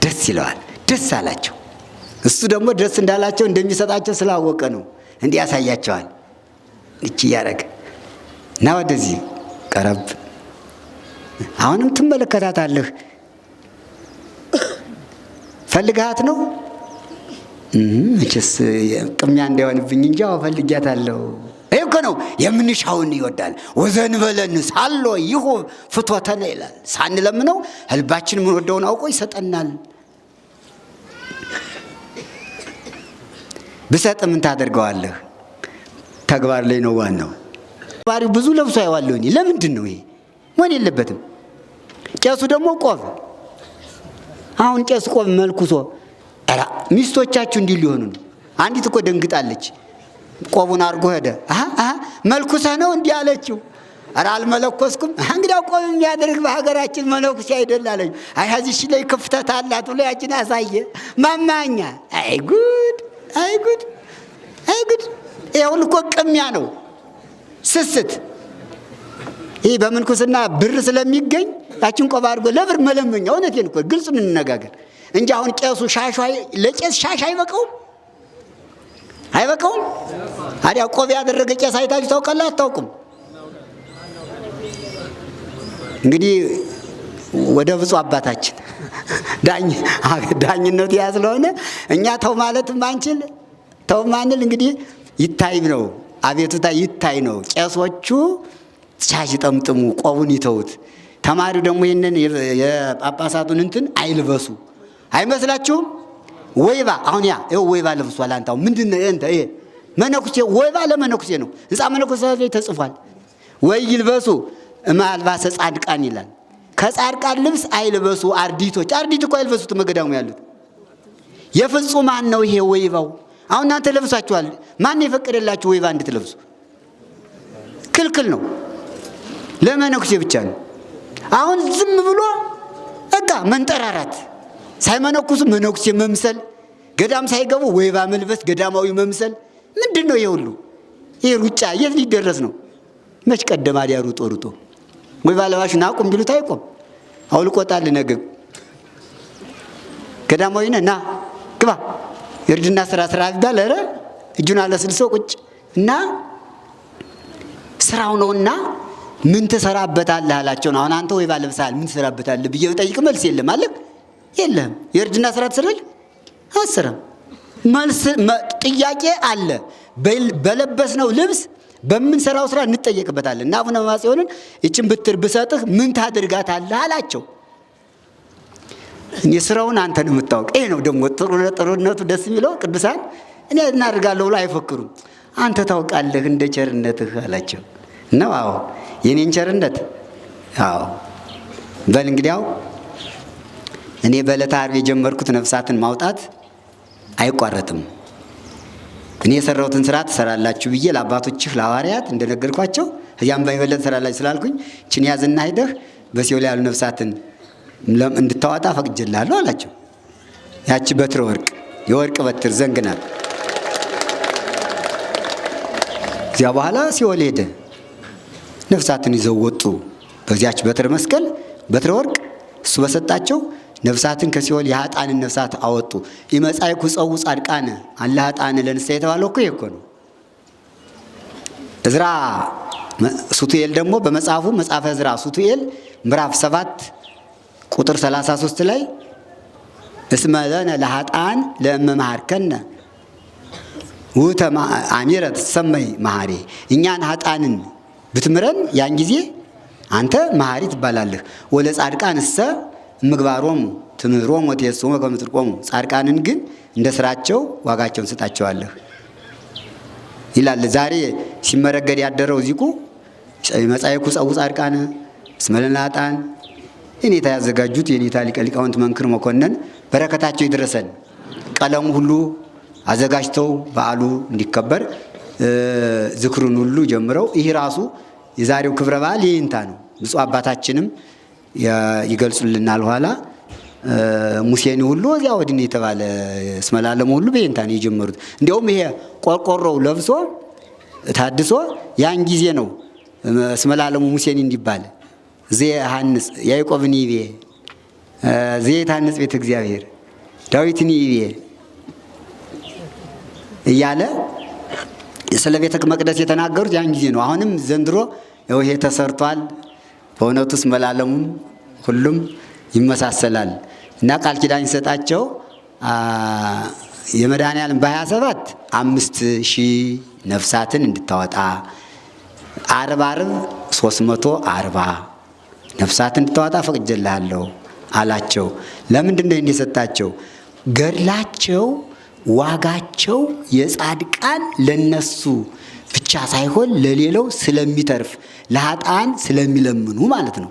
ደስ ይለዋል። ደስ አላቸው። እሱ ደግሞ ደስ እንዳላቸው እንደሚሰጣቸው ስላወቀ ነው እንዲህ ያሳያቸዋል። እቺ እያደረገ እና ወደዚህ ቀረብ። አሁንም ትመለከታታለህ። ፈልግሃት ነው? መቼስ ቅሚያ እንዳይሆንብኝ እንጂ ፈልጊያታለሁ። ይህ እኮ ነው የምንሻውን ይወዳል። ወዘንበለን ሳሎ ይሁ ፍትወተነ ይላል። ሳንለምነው ልባችን የምንወደውን አውቆ ይሰጠናል። ብሰጥ ምን ታደርገዋለህ? ተግባር ላይ ነው ዋናው። ባሪው ብዙ ለብሶ አይዋለሁ። ለምንድን ነው ይሄ መሆን የለበትም። ቄሱ ደግሞ ቆብ፣ አሁን ቄስ ቆብ መልኩሶ ሚስቶቻችሁ እንዲህ ሊሆኑ ነው። አንዲት እኮ ደንግጣለች። ቆቡን አድርጎ ሄደ። መልኩሰህ ነው እንዲህ አለችው። ኧረ አልመለኮስኩም። እንግዲህ ቆብ የሚያደርግ በሀገራችን መነኩሴ አይደል አለች። እዚሽ ላይ ክፍተት አላት ብሎ ያችን አሳየ። ማማኛ አይጉድ! ይሁን እኮ ቅሚያ ነው፣ ስስት። ይህ በምንኩስና ብር ስለሚገኝ ያችን ቆብ አድርጎ ለብር መለመኛ። እውነቴን እኮ ግልጽ እንነጋገር እንጂ አሁን ቄሱ ለቄስ ሻሽ አይበቃውም? ታዲያ ቆብ ያደረገ ቄስ አይታችሁ ታውቃላችሁ? አታውቁም? እንግዲህ ወደ ብፁዕ አባታችን ዳኝነቱ ያ ስለሆነ እኛ ተው ማለትም አንችል፣ ተው ማንል። እንግዲህ ይታይ ነው፣ አቤቱታ ይታይ ነው። ቄሶቹ ሻሽ ጠምጥሙ፣ ቆቡን ይተውት። ተማሪው ደግሞ ይህንን የጳጳሳቱን እንትን አይልበሱ። አይመስላችሁም? ወይባ አሁን ይኸው ወይባ ለብሷል። አንታው ምንድነው እንተ ይሄ መነኩሴ ወይባ ለመነኩሴ ነው። ሕንፃ መነኩሴ ላይ ተጽፏል። ወይ ይልበሱ እምአልባሰ ጻድቃን ይላል። ከጻድቃን ልብስ አይልበሱ አርዲቶች። አርዲት እኮ አይልበሱት መገዳሙ ያሉት። የፍጹማን ነው ይሄ ወይባው። አሁን እናንተ ለብሳችኋል። ማን የፈቀደላችሁ ወይባ እንድትለብሱ? ክልክል ነው። ለመነኩሴ ብቻ ነው። አሁን ዝም ብሎ በቃ መንጠራራት፣ ሳይመነኩሱ መነኩሴ መምሰል፣ ገዳም ሳይገቡ ወይባ መልበስ፣ ገዳማዊ መምሰል። ምንድን ነው ይሄ ሁሉ? ይሄ ሩጫ የት ሊደረስ ነው? መች ቀደም አዲያ ሩጦ ወይባ ለባሹን አቁም ቢሉት አይቆም። አውልቆታል። ነገ ገዳማዊ ነህ ና ግባ የእርድና ስራ ቢባል ኧረ እጁን አለስልሶ ቁጭ እና ስራው ነውና ምን ትሰራበታለህ አላቸው። አሁን አንተ ወይባ ለብሰሃል ምን ትሰራበታለህ ብዬ ጠይቅ፣ መልስ የለም አለ። የለም የእርድና ስራ ትሰራለህ? አስረም መልስ ጥያቄ አለ። በለበስነው ልብስ በምንሰራው ስራ እንጠየቅበታለን። እና አቡነ መባጽዮንን ይችን ብትር ብሰጥህ ምን ታደርጋታለህ አላቸው። እኔ ስራውን አንተ ነው የምታውቅ። ይሄ ነው ደግሞ ጥሩነቱ ደስ የሚለው። ቅዱሳን እኔ እናደርጋለሁ ብሎ አይፈክሩም። አንተ ታውቃለህ እንደ ቸርነትህ አላቸው። ነው አዎ የኔን ቸርነት አዎ በል እንግዲያው እኔ በዕለተ ዓርብ የጀመርኩት ነፍሳትን ማውጣት አይቋረጥም። እኔ የሰራሁትን ስራ ትሰራላችሁ ብዬ ለአባቶችህ ለሐዋርያት እንደነገርኳቸው እያም ባይበለጥ ትሰራላችሁ ስላልኩኝ እችን ያዝና ሄደህ በሲኦል ያሉ ነፍሳትን እንድታወጣ ፈቅጄልሃለሁ አላቸው። ያቺ በትረ ወርቅ የወርቅ በትር ዘንግ ናት። እዚያ በኋላ ሲኦል ሄደ። ነፍሳትን ይዘው ወጡ። በዚያች በትረ መስቀል በትረ ወርቅ እሱ በሰጣቸው ነፍሳትን ከሲኦል የኃጥአንን ነፍሳት አወጡ። ኢመጻእኩ ጸው ጻድቃነ አለ ኃጥአነ ለንስሐ የተባለው እኮ ይሄ እኮ ነው። እዝራ ሱቱኤል ደግሞ በመጽሐፉ መጽሐፈ እዝራ ሱቱኤል ምዕራፍ 7 ቁጥር 33 ላይ እስመ ለነ ለኃጥአን ለእመ መሃርከነ ውእተ አሚረ ትሰመይ መሐሪ። እኛን ኃጥአንን ብትምረን ያን ጊዜ አንተ መሐሪ ትባላለህ። ወለጻድቃን እሰ ምግባሮሙ ትምህሮሙ ወትየስሙ ከመ ጽድቆሙ። ጻድቃንን ግን እንደ ስራቸው ዋጋቸውን ስጣቸዋለህ ይላል። ዛሬ ሲመረገድ ያደረው ዚቁ መጻእኩ ጸው ጻድቃነ እስመ ለነ ለኃጥአን የኔታ ያዘጋጁት የኔታ ሊቀ ሊቃውንት መንክር መኮንን በረከታቸው ይድረሰን። ቀለሙ ሁሉ አዘጋጅተው በዓሉ እንዲከበር ዝክሩን ሁሉ ጀምረው ይህ ራሱ የዛሬው ክብረ በዓል ይንታ ነው። ብፁዕ አባታችንም ይገልጹልናል። ኋላ ሙሴኒ ሁሉ እዚያ ወዲህ የተባለ እስመ ለዓለሙ ሁሉ በይንታ ነው የጀመሩት። እንዲያውም ይሄ ቆርቆሮው ለብሶ ታድሶ ያን ጊዜ ነው እስመ ለዓለሙ ሙሴኒ እንዲባል ዘሐንጽ ያዕቆብን ይቤ ዘየታንጽ ቤተ እግዚአብሔር ዳዊትን ይቤ እያለ ስለ ቤተ መቅደስ የተናገሩት ያን ጊዜ ነው። አሁንም ዘንድሮ ይሄ ተሰርቷል። በእውነቱ እስመ ለዓለሙም ሁሉም ይመሳሰላል እና ቃል ኪዳን ይሰጣቸው የመድኃኔዓለም በ27 5,000 ነፍሳትን እንድታወጣ ዓርብ 340 ነፍሳትን እንድታወጣ ፈቅጄልሃለሁ አላቸው። ለምንድን ነው እንደሰጣቸው? ገድላቸው ዋጋቸው የጻድቃን ለነሱ ብቻ ሳይሆን ለሌላው ስለሚተርፍ ለኃጥአን ስለሚለምኑ ማለት ነው።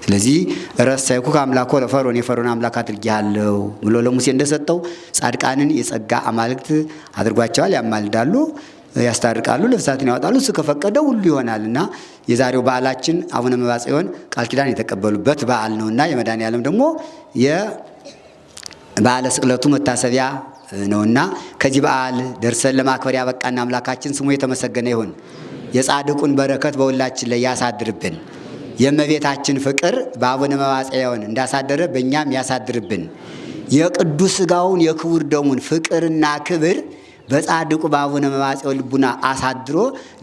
ስለዚህ ረሳይኩ ከአምላኮ ለፈርዖን የፈርዖን አምላክ አድርጌሃለሁ ብሎ ለሙሴ እንደሰጠው ጻድቃንን የጸጋ አማልክት አድርጓቸዋል። ያማልዳሉ፣ ያስታርቃሉ፣ ነፍሳትን ያወጣሉ። እሱ ከፈቀደው ሁሉ ይሆናልና የዛሬው በዓላችን አቡነ መብዓ ጽዮን ቃል ኪዳን የተቀበሉበት በዓል ነውና የመድኃኔዓለም ደግሞ የበዓለ ስቅለቱ መታሰቢያ ነውና ከዚህ በዓል ደርሰን ለማክበር ያበቃን አምላካችን ስሙ የተመሰገነ ይሁን። የጻድቁን በረከት በሁላችን ላይ ያሳድርብን። የእመቤታችን ፍቅር በአቡነ መብዓ ጽዮን እንዳሳደረ በእኛም ያሳድርብን። የቅዱስ ሥጋውን የክቡር ደሙን ፍቅርና ክብር በጻድቁ በአቡነ መብዓ ጽዮን ልቡና አሳድሮ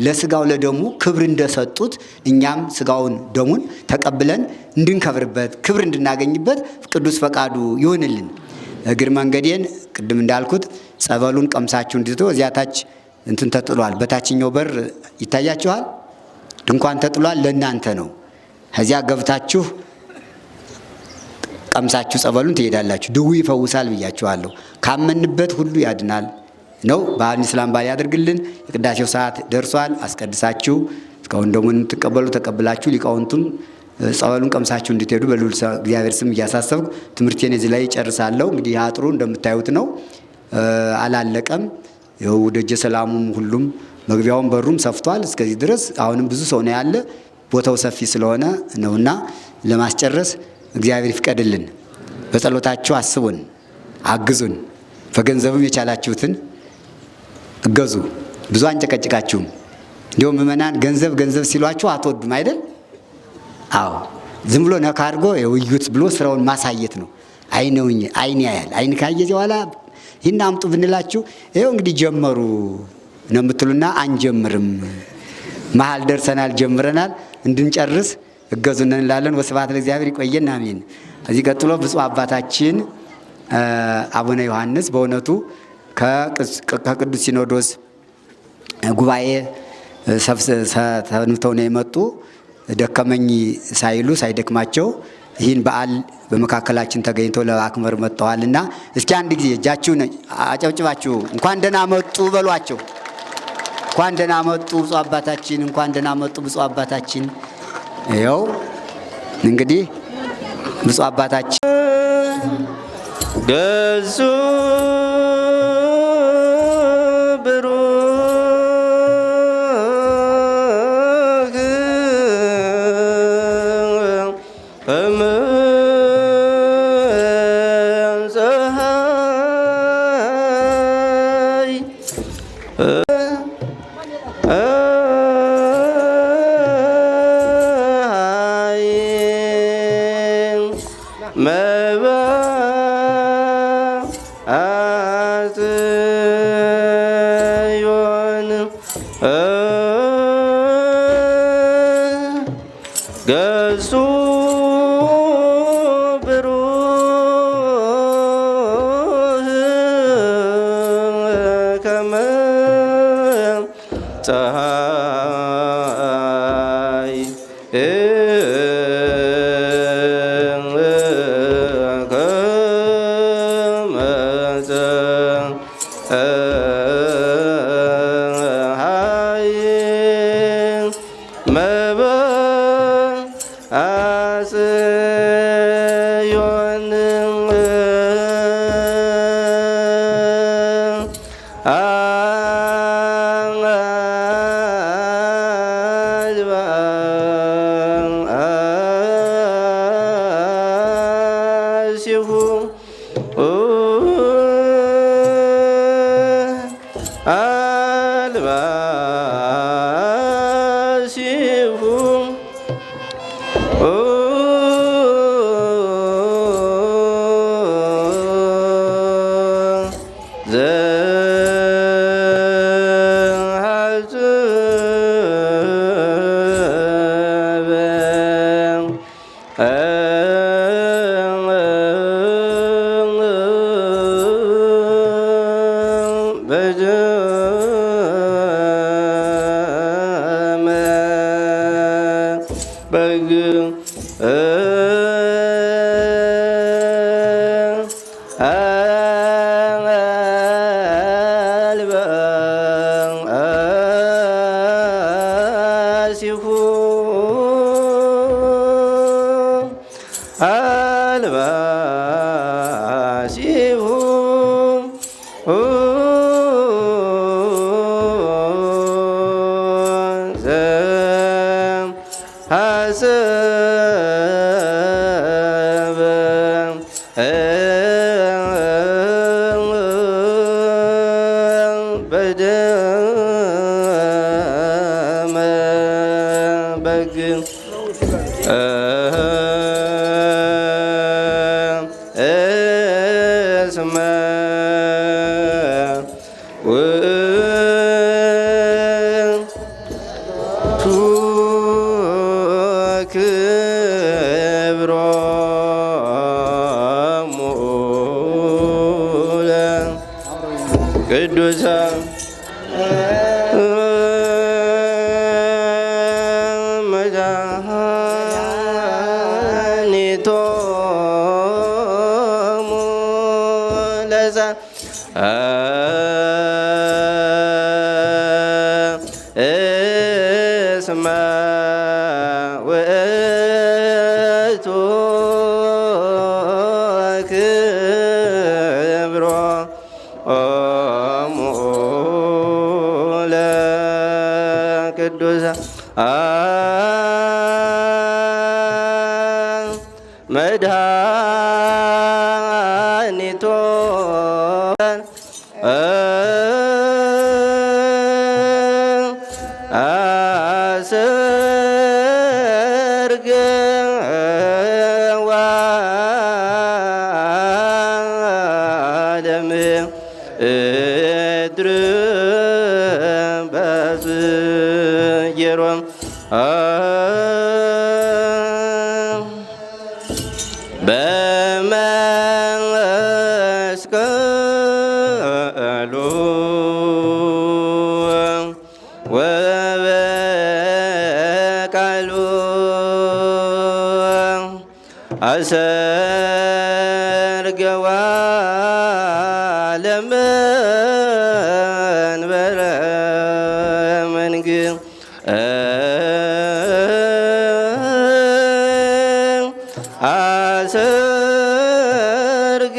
ለሥጋው ለደሙ ክብር እንደሰጡት እኛም ሥጋውን ደሙን ተቀብለን እንድንከብርበት ክብር እንድናገኝበት ቅዱስ ፈቃዱ ይሁንልን። እግር መንገዴን ቅድም እንዳልኩት ጸበሉን ቀምሳችሁ እንድትቶ እዚያ ታች እንትን ተጥሏል። በታችኛው በር ይታያችኋል። ድንኳን ተጥሏል። ለእናንተ ነው። ከዚያ ገብታችሁ ቀምሳችሁ ጸበሉን ትሄዳላችሁ። ድውይ ይፈውሳል ብያችኋለሁ። ካመንበት ሁሉ ያድናል ነው። በዓሉን ሰላም በዓል ያድርግልን። የቅዳሴው ሰዓት ደርሷል። አስቀድሳችሁ እስካሁን ደግሞ የምትቀበሉ ተቀብላችሁ ሊቃውንቱን ጸበሉን ቀምሳችሁ እንድትሄዱ በልዑል እግዚአብሔር ስም እያሳሰብኩ ትምህርቴን እዚህ ላይ ጨርሳለሁ። እንግዲህ አጥሩ እንደምታዩት ነው፣ አላለቀም። ይኸው ደጀ ሰላሙም ሁሉም መግቢያውን በሩም ሰፍቷል እስከዚህ ድረስ። አሁንም ብዙ ሰው ነው ያለ። ቦታው ሰፊ ስለሆነ ነውና ለማስጨረስ እግዚአብሔር ይፍቀድልን። በጸሎታችሁ አስቡን፣ አግዙን። በገንዘብም የቻላችሁትን እገዙ። ብዙ አንጨቀጭቃችሁም። እንዲሁም ምእመናን ገንዘብ ገንዘብ ሲሏችሁ አትወዱም አይደል? አዎ፣ ዝም ብሎ ነካ አድርጎ የውዩት ብሎ ስራውን ማሳየት ነው። አይን ያያል። አይን ካየ በኋላ ይህን አምጡ ብንላችሁ ይኸው እንግዲህ ጀመሩ ነው የምትሉና አንጀምርም። መሀል ደርሰናል፣ ጀምረናል። እንድንጨርስ እገዙን እንላለን። ወስብሐት ለእግዚአብሔር። ይቆየን። አሜን። እዚህ ቀጥሎ ብፁዕ አባታችን አቡነ ዮሐንስ በእውነቱ ከቅዱስ ሲኖዶስ ጉባኤ ተንብተው ነው የመጡ። ደከመኝ ሳይሉ ሳይደክማቸው ይህን በዓል በመካከላችን ተገኝተው ለማክበር መጥተዋልና እስኪ አንድ ጊዜ እጃችሁን አጨብጭባችሁ እንኳን ደህና መጡ በሏቸው። እንኳን ደህና መጡ ብፁዕ አባታችን፣ እንኳን ደህና መጡ ብፁዕ አባታችን። ይኸው እንግዲህ ብፁዕ አባታችን ገዙ ፀሐይ ጽዮን ገጹ ብሩህ ከመ ፀሐይ ቅዱሳን መድኃኒቶሙ እስመ ውእቱ ክብሮሙ ለቅዱሳን መድኃኒቶሙ አሰርገ ወለምድር በጽጌሮም በመስቀሉ ወበቃሉ አሰርገ ወለመንበረ መንግሥት አሰርገ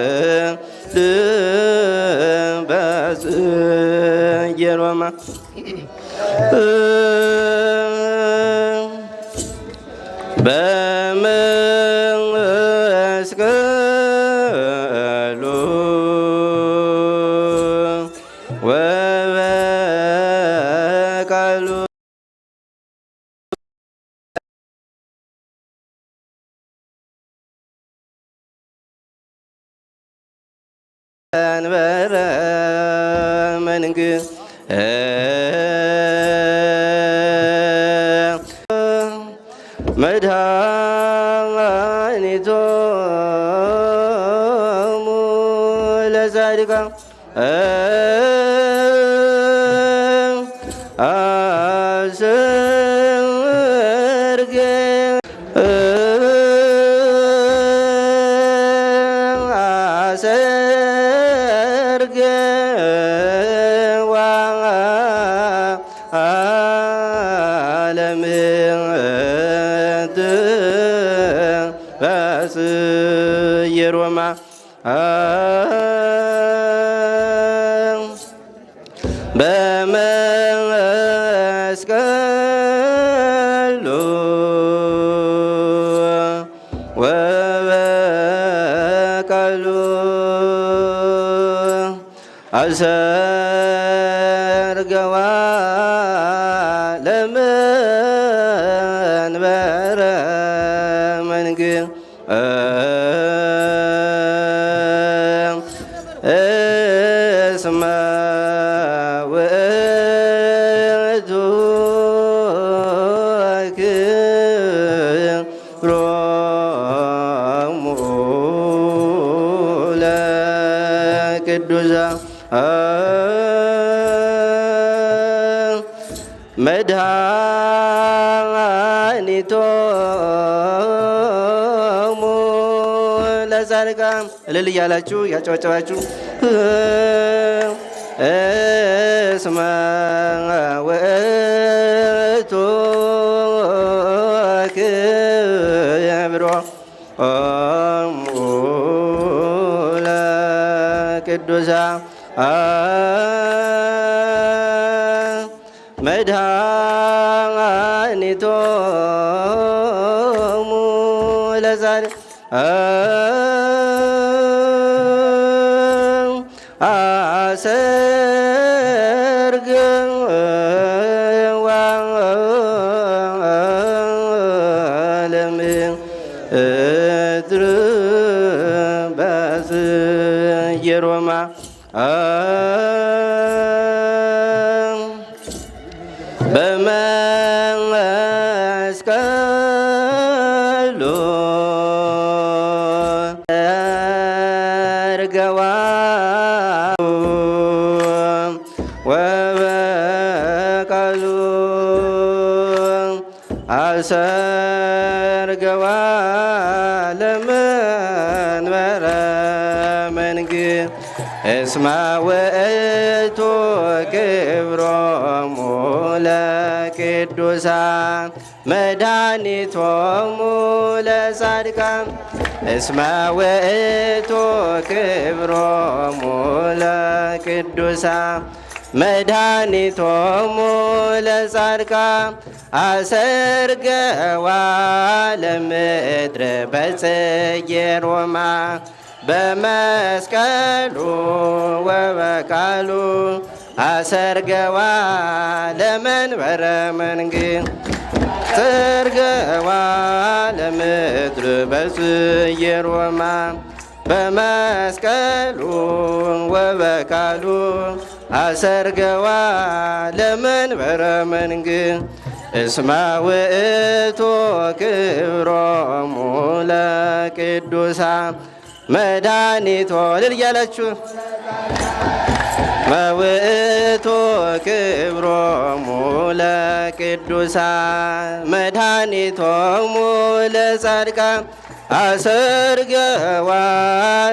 ወለምድር በጽጌሮማ በመስቀሉ ወበቃሉ መንበረ መንግሥት መድኃኒቶሙ ለጻድቃን አሰርገ የሮማ በመስቀሉ ወበቃሉ አሰርገዋ ለመንበረ መንግሥት እስመ ውእቱ ክብሮሙ ለቅዱሳን መድኃኒቶሙ ለጻድቃን እልል እያላችሁ ያጨበጨባችሁ እስመ ውእቱ ክብሮሙ ለቅዱሳን መድኃኒቶሙ ለጻድቃን አሰርገዋ ለምድር በየሮማ በመስቀሉ አሰርገዋ ወበቃሉ አሰርገዋ ለመንበረ መንግሥት እስመ ውእቱ ክብሮሙ ለቅዱሳን መድኃኒቶሙ ለጻድቃን እስመ ውእቱ ክብሮሙ ለቅዱሳን መድኃኒቶሙ ለጻድቃን አሰርገዋ ለምድር በጽጌሮማ በመስቀሉ ወበቃሉ አሰርገዋ ለመንበረ መንግሥት አሰርገዋ ለምድር በጽጌሮማ በመስቀሉ ወበቃሉ አሰርገዋ ለመንበረ መንግሥት እስመ ውእቱ ክብሮሙ ለቅዱሳን መድኃኒቶ እልል እያላችሁ ውእቱ ክብሮሙ ለቅዱሳን መድኃኒቶሙ ለጻድቃን አሰርገዋ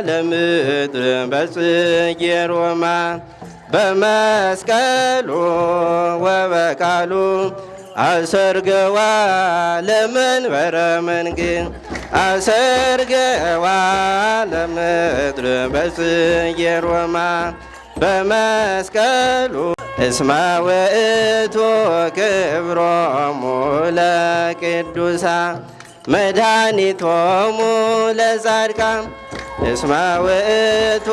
ለምድር በጽጌሮማ በመስቀሉ ወበቃሉ አሰርገዋ ለመንበረ መንግሥት አሰርገዋ ለምድር በጽጌሮማ በመስቀሉ እስመ ውእቱ ክብሮሙ ለቅዱሳን መድኃኒቶሙ ለጻድቃን እስመ ውእቱ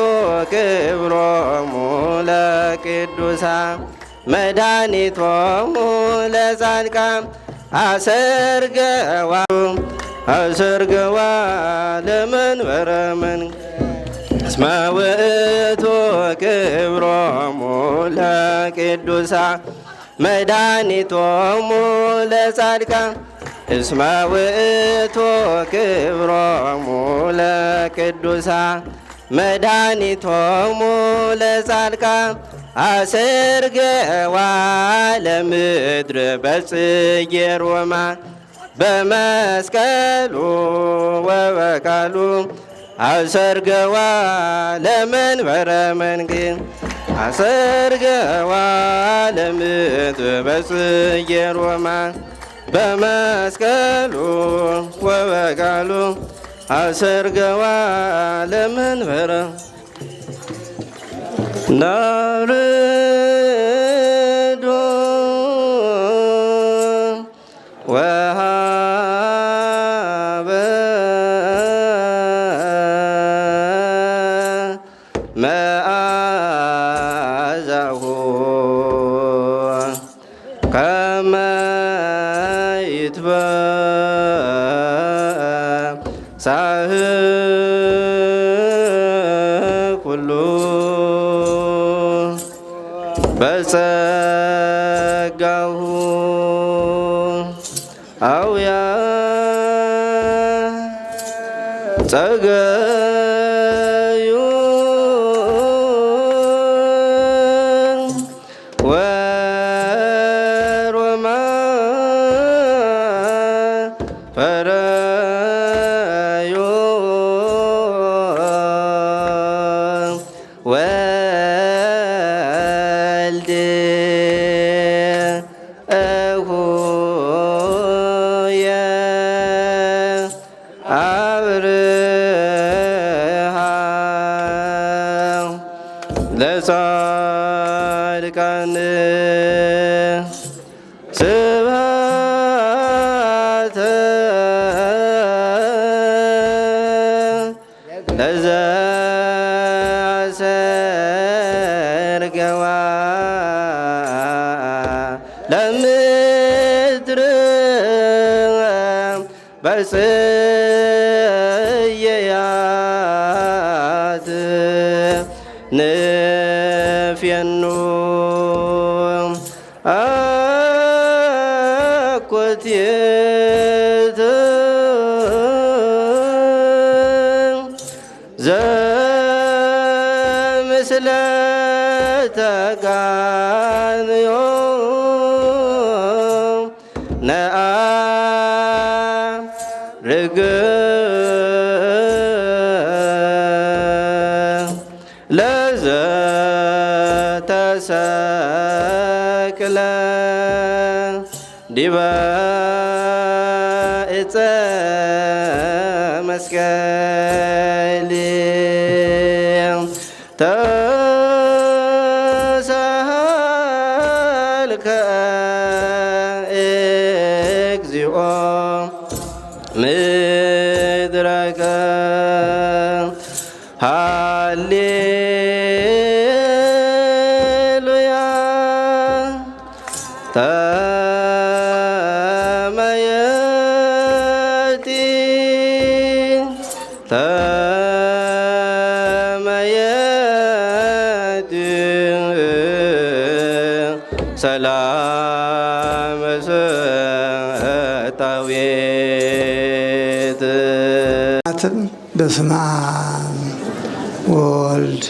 ክብሮሙ ለቅዱሳን መድኃኒቶሙ ለጻድቃን አሰርገዋ ለመንበረ መንግሥት እስመ ውእቱ ክብሮሙ ለቅዱሳን መድኃኒቶሙ ለጻድቃን እስመ ውእቱ ክብሮሙ ለቅዱሳን መድኃኒቶሙ ለጻድቃን አሰርገዋ ለምድር በጽጌ ሮማን በመስቀሉ ወበቃሉ አሰርገዋ ለመንበረ መንግሥት አሰርገዋ ለምድር በጽጌ ሮማን በመስቀሉ ወበቃሉ አሰርገዋ ለመንበረ ናርዶ ወሃበ መዓዛሁ ከመ ይትበሳህ ኩሉ በጸጋሁ አውያ ጸገዩ ወሮማን ፈረዮ ወልድ እሁየ አብርሃም ለጻድቃን ስብሐተ ለዘአሰርገዋ ለምድር በጽየያት ንፍየኑ አኮቴት ዘምስለ ተጋንዮ ነአ ርግ ለዘተሰቅለ ዲበ ዕፀ መስቀል ተሳሃልከ እግዚኦ ምድረከ ሃሌሉያ ተመየጢ ሰላም ሰጣዊት በስመ አብ ወወልድ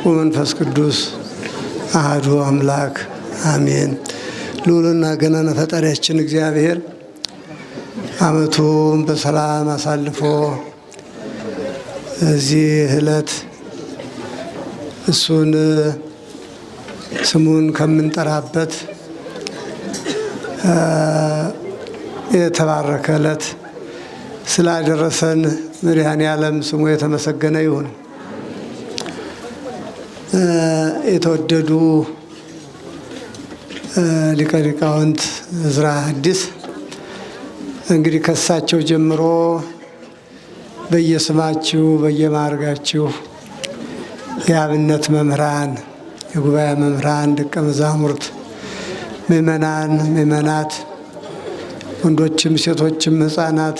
ወመንፈስ ቅዱስ አሐዱ አምላክ አሜን። ልዑልና ገናና ፈጣሪያችን እግዚአብሔር ዓመቱን በሰላም አሳልፎ እዚህ ዕለት እሱን ስሙን ከምንጠራበት የተባረከ ዕለት ስላደረሰን መድኃኔዓለም ስሙ የተመሰገነ ይሁን። የተወደዱ ሊቀ ሊቃውንት ዕዝራ ሐዲስ እንግዲህ ከሳቸው ጀምሮ በየስማችሁ በየማዕረጋችሁ የአብነት መምህራን፣ የጉባኤ መምህራን፣ ደቀ መዛሙርት፣ ምእመናን፣ ምእመናት፣ ወንዶችም ሴቶችም ሕፃናት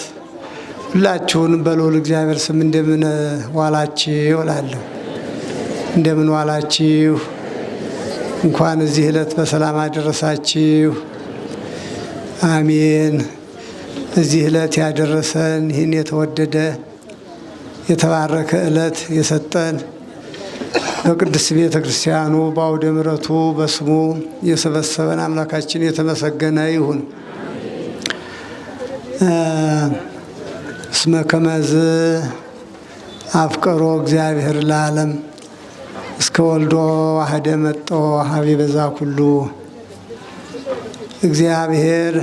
ሁላችሁንም በልዑል እግዚአብሔር ስም እንደምን ዋላችሁ እላለሁ። እንደምን ዋላችሁ። እንኳን እዚህ ዕለት በሰላም አደረሳችሁ። አሜን። እዚህ ዕለት ያደረሰን ይህን የተወደደ የተባረከ ዕለት የሰጠን በቅዱስ ቤተ ክርስቲያኑ በአውደ ምሕረቱ በስሙ የሰበሰበን አምላካችን የተመሰገነ ይሁን። እስመ ከመዝ አፍቀሮ እግዚአብሔር ለዓለም እስከ ወልዶ ዋህደ መጦ ሀቢበ ኩሉ። እግዚአብሔር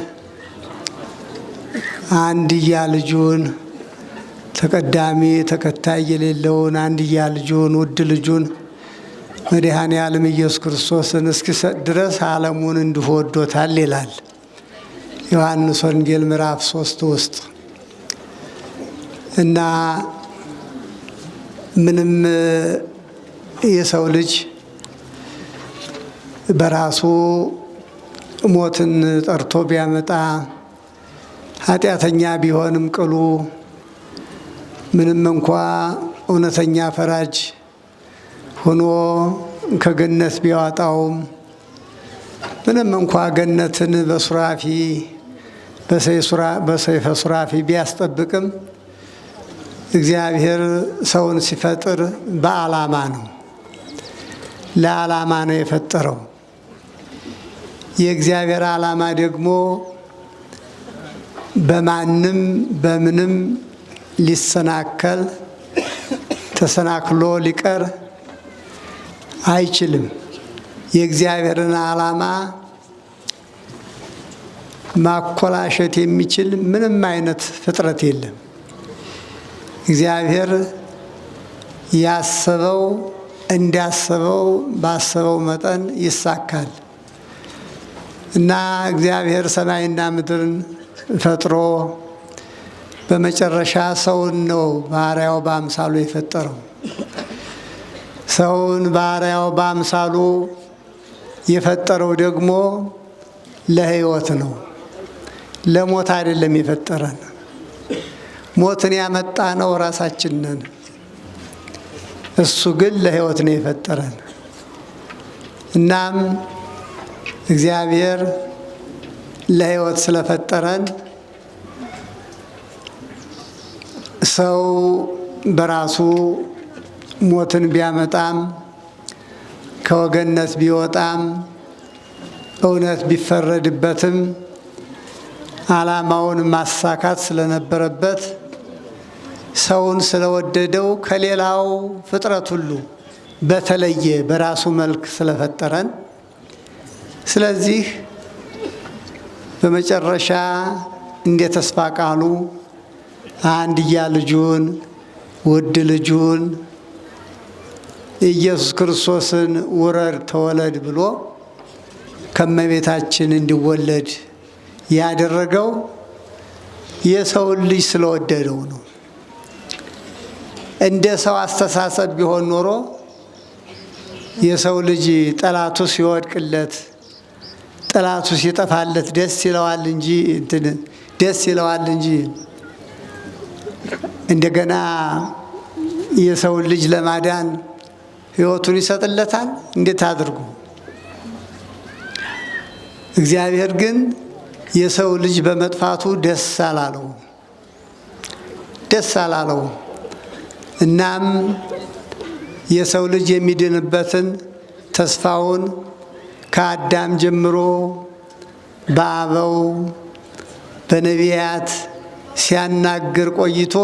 አንድያ ልጁን ተቀዳሚ ተከታይ የሌለውን አንድያ ልጁን ውድ ልጁን መድኃኔ ዓለም ኢየሱስ ክርስቶስን እስኪሰጥ ድረስ ዓለሙን እንዲሁ ወዶታል ይላል ዮሐንስ ወንጌል ምዕራፍ 3 ውስጥ እና ምንም የሰው ልጅ በራሱ ሞትን ጠርቶ ቢያመጣ ኃጢአተኛ ቢሆንም ቅሉ ምንም እንኳ እውነተኛ ፈራጅ ሆኖ ከገነት ቢያወጣውም ምንም እንኳ ገነትን በሱራፊ በሰይፈ ሱራፊ ቢያስጠብቅም እግዚአብሔር ሰውን ሲፈጥር በዓላማ ነው። ለዓላማ ነው የፈጠረው። የእግዚአብሔር ዓላማ ደግሞ በማንም በምንም ሊሰናከል ተሰናክሎ ሊቀር አይችልም። የእግዚአብሔርን ዓላማ ማኮላሸት የሚችል ምንም አይነት ፍጥረት የለም። እግዚአብሔር ያሰበው እንዳሰበው ባሰበው መጠን ይሳካል እና እግዚአብሔር ሰማይና ምድርን ፈጥሮ በመጨረሻ ሰውን ነው በአርአያው በአምሳሉ የፈጠረው። ሰውን በአርአያው በአምሳሉ የፈጠረው ደግሞ ለሕይወት ነው፣ ለሞት አይደለም የፈጠረን። ሞትን ያመጣ ነው ራሳችን ነን። እሱ ግን ለሕይወት ነው የፈጠረን። እናም እግዚአብሔር ለሕይወት ስለፈጠረን ሰው በራሱ ሞትን ቢያመጣም ከወገነት ቢወጣም እውነት ቢፈረድበትም ዓላማውን ማሳካት ስለነበረበት ሰውን ስለወደደው ከሌላው ፍጥረት ሁሉ በተለየ በራሱ መልክ ስለፈጠረን ስለዚህ በመጨረሻ እንደ ተስፋ ቃሉ አንድያ ልጁን ውድ ልጁን ኢየሱስ ክርስቶስን ውረድ ተወለድ ብሎ ከመቤታችን እንዲወለድ ያደረገው የሰውን ልጅ ስለወደደው ነው። እንደ ሰው አስተሳሰብ ቢሆን ኖሮ የሰው ልጅ ጠላቱ ሲወድቅለት ጠላቱ ሲጠፋለት ደስ ይለዋል እንጂ እንደገና የሰውን ልጅ ለማዳን ሕይወቱን ይሰጥለታል? እንዴት አድርጎ? እግዚአብሔር ግን የሰው ልጅ በመጥፋቱ ደስ አላለው። እናም የሰው ልጅ የሚድንበትን ተስፋውን ከአዳም ጀምሮ በአበው በነቢያት ሲያናግር ቆይቶ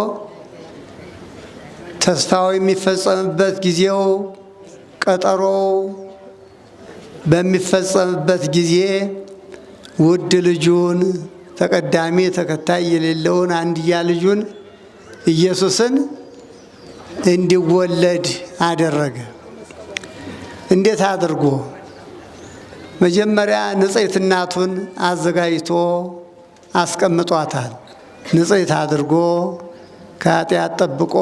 ተስፋው የሚፈጸምበት ጊዜው ቀጠሮው በሚፈጸምበት ጊዜ ውድ ልጁን ተቀዳሚ ተከታይ የሌለውን አንድያ ልጁን ኢየሱስን እንዲወለድ አደረገ። እንዴት አድርጎ? መጀመሪያ ንጽሕት እናቱን አዘጋጅቶ አስቀምጧታል። ንጽሕት አድርጎ ከኃጢአት ጠብቆ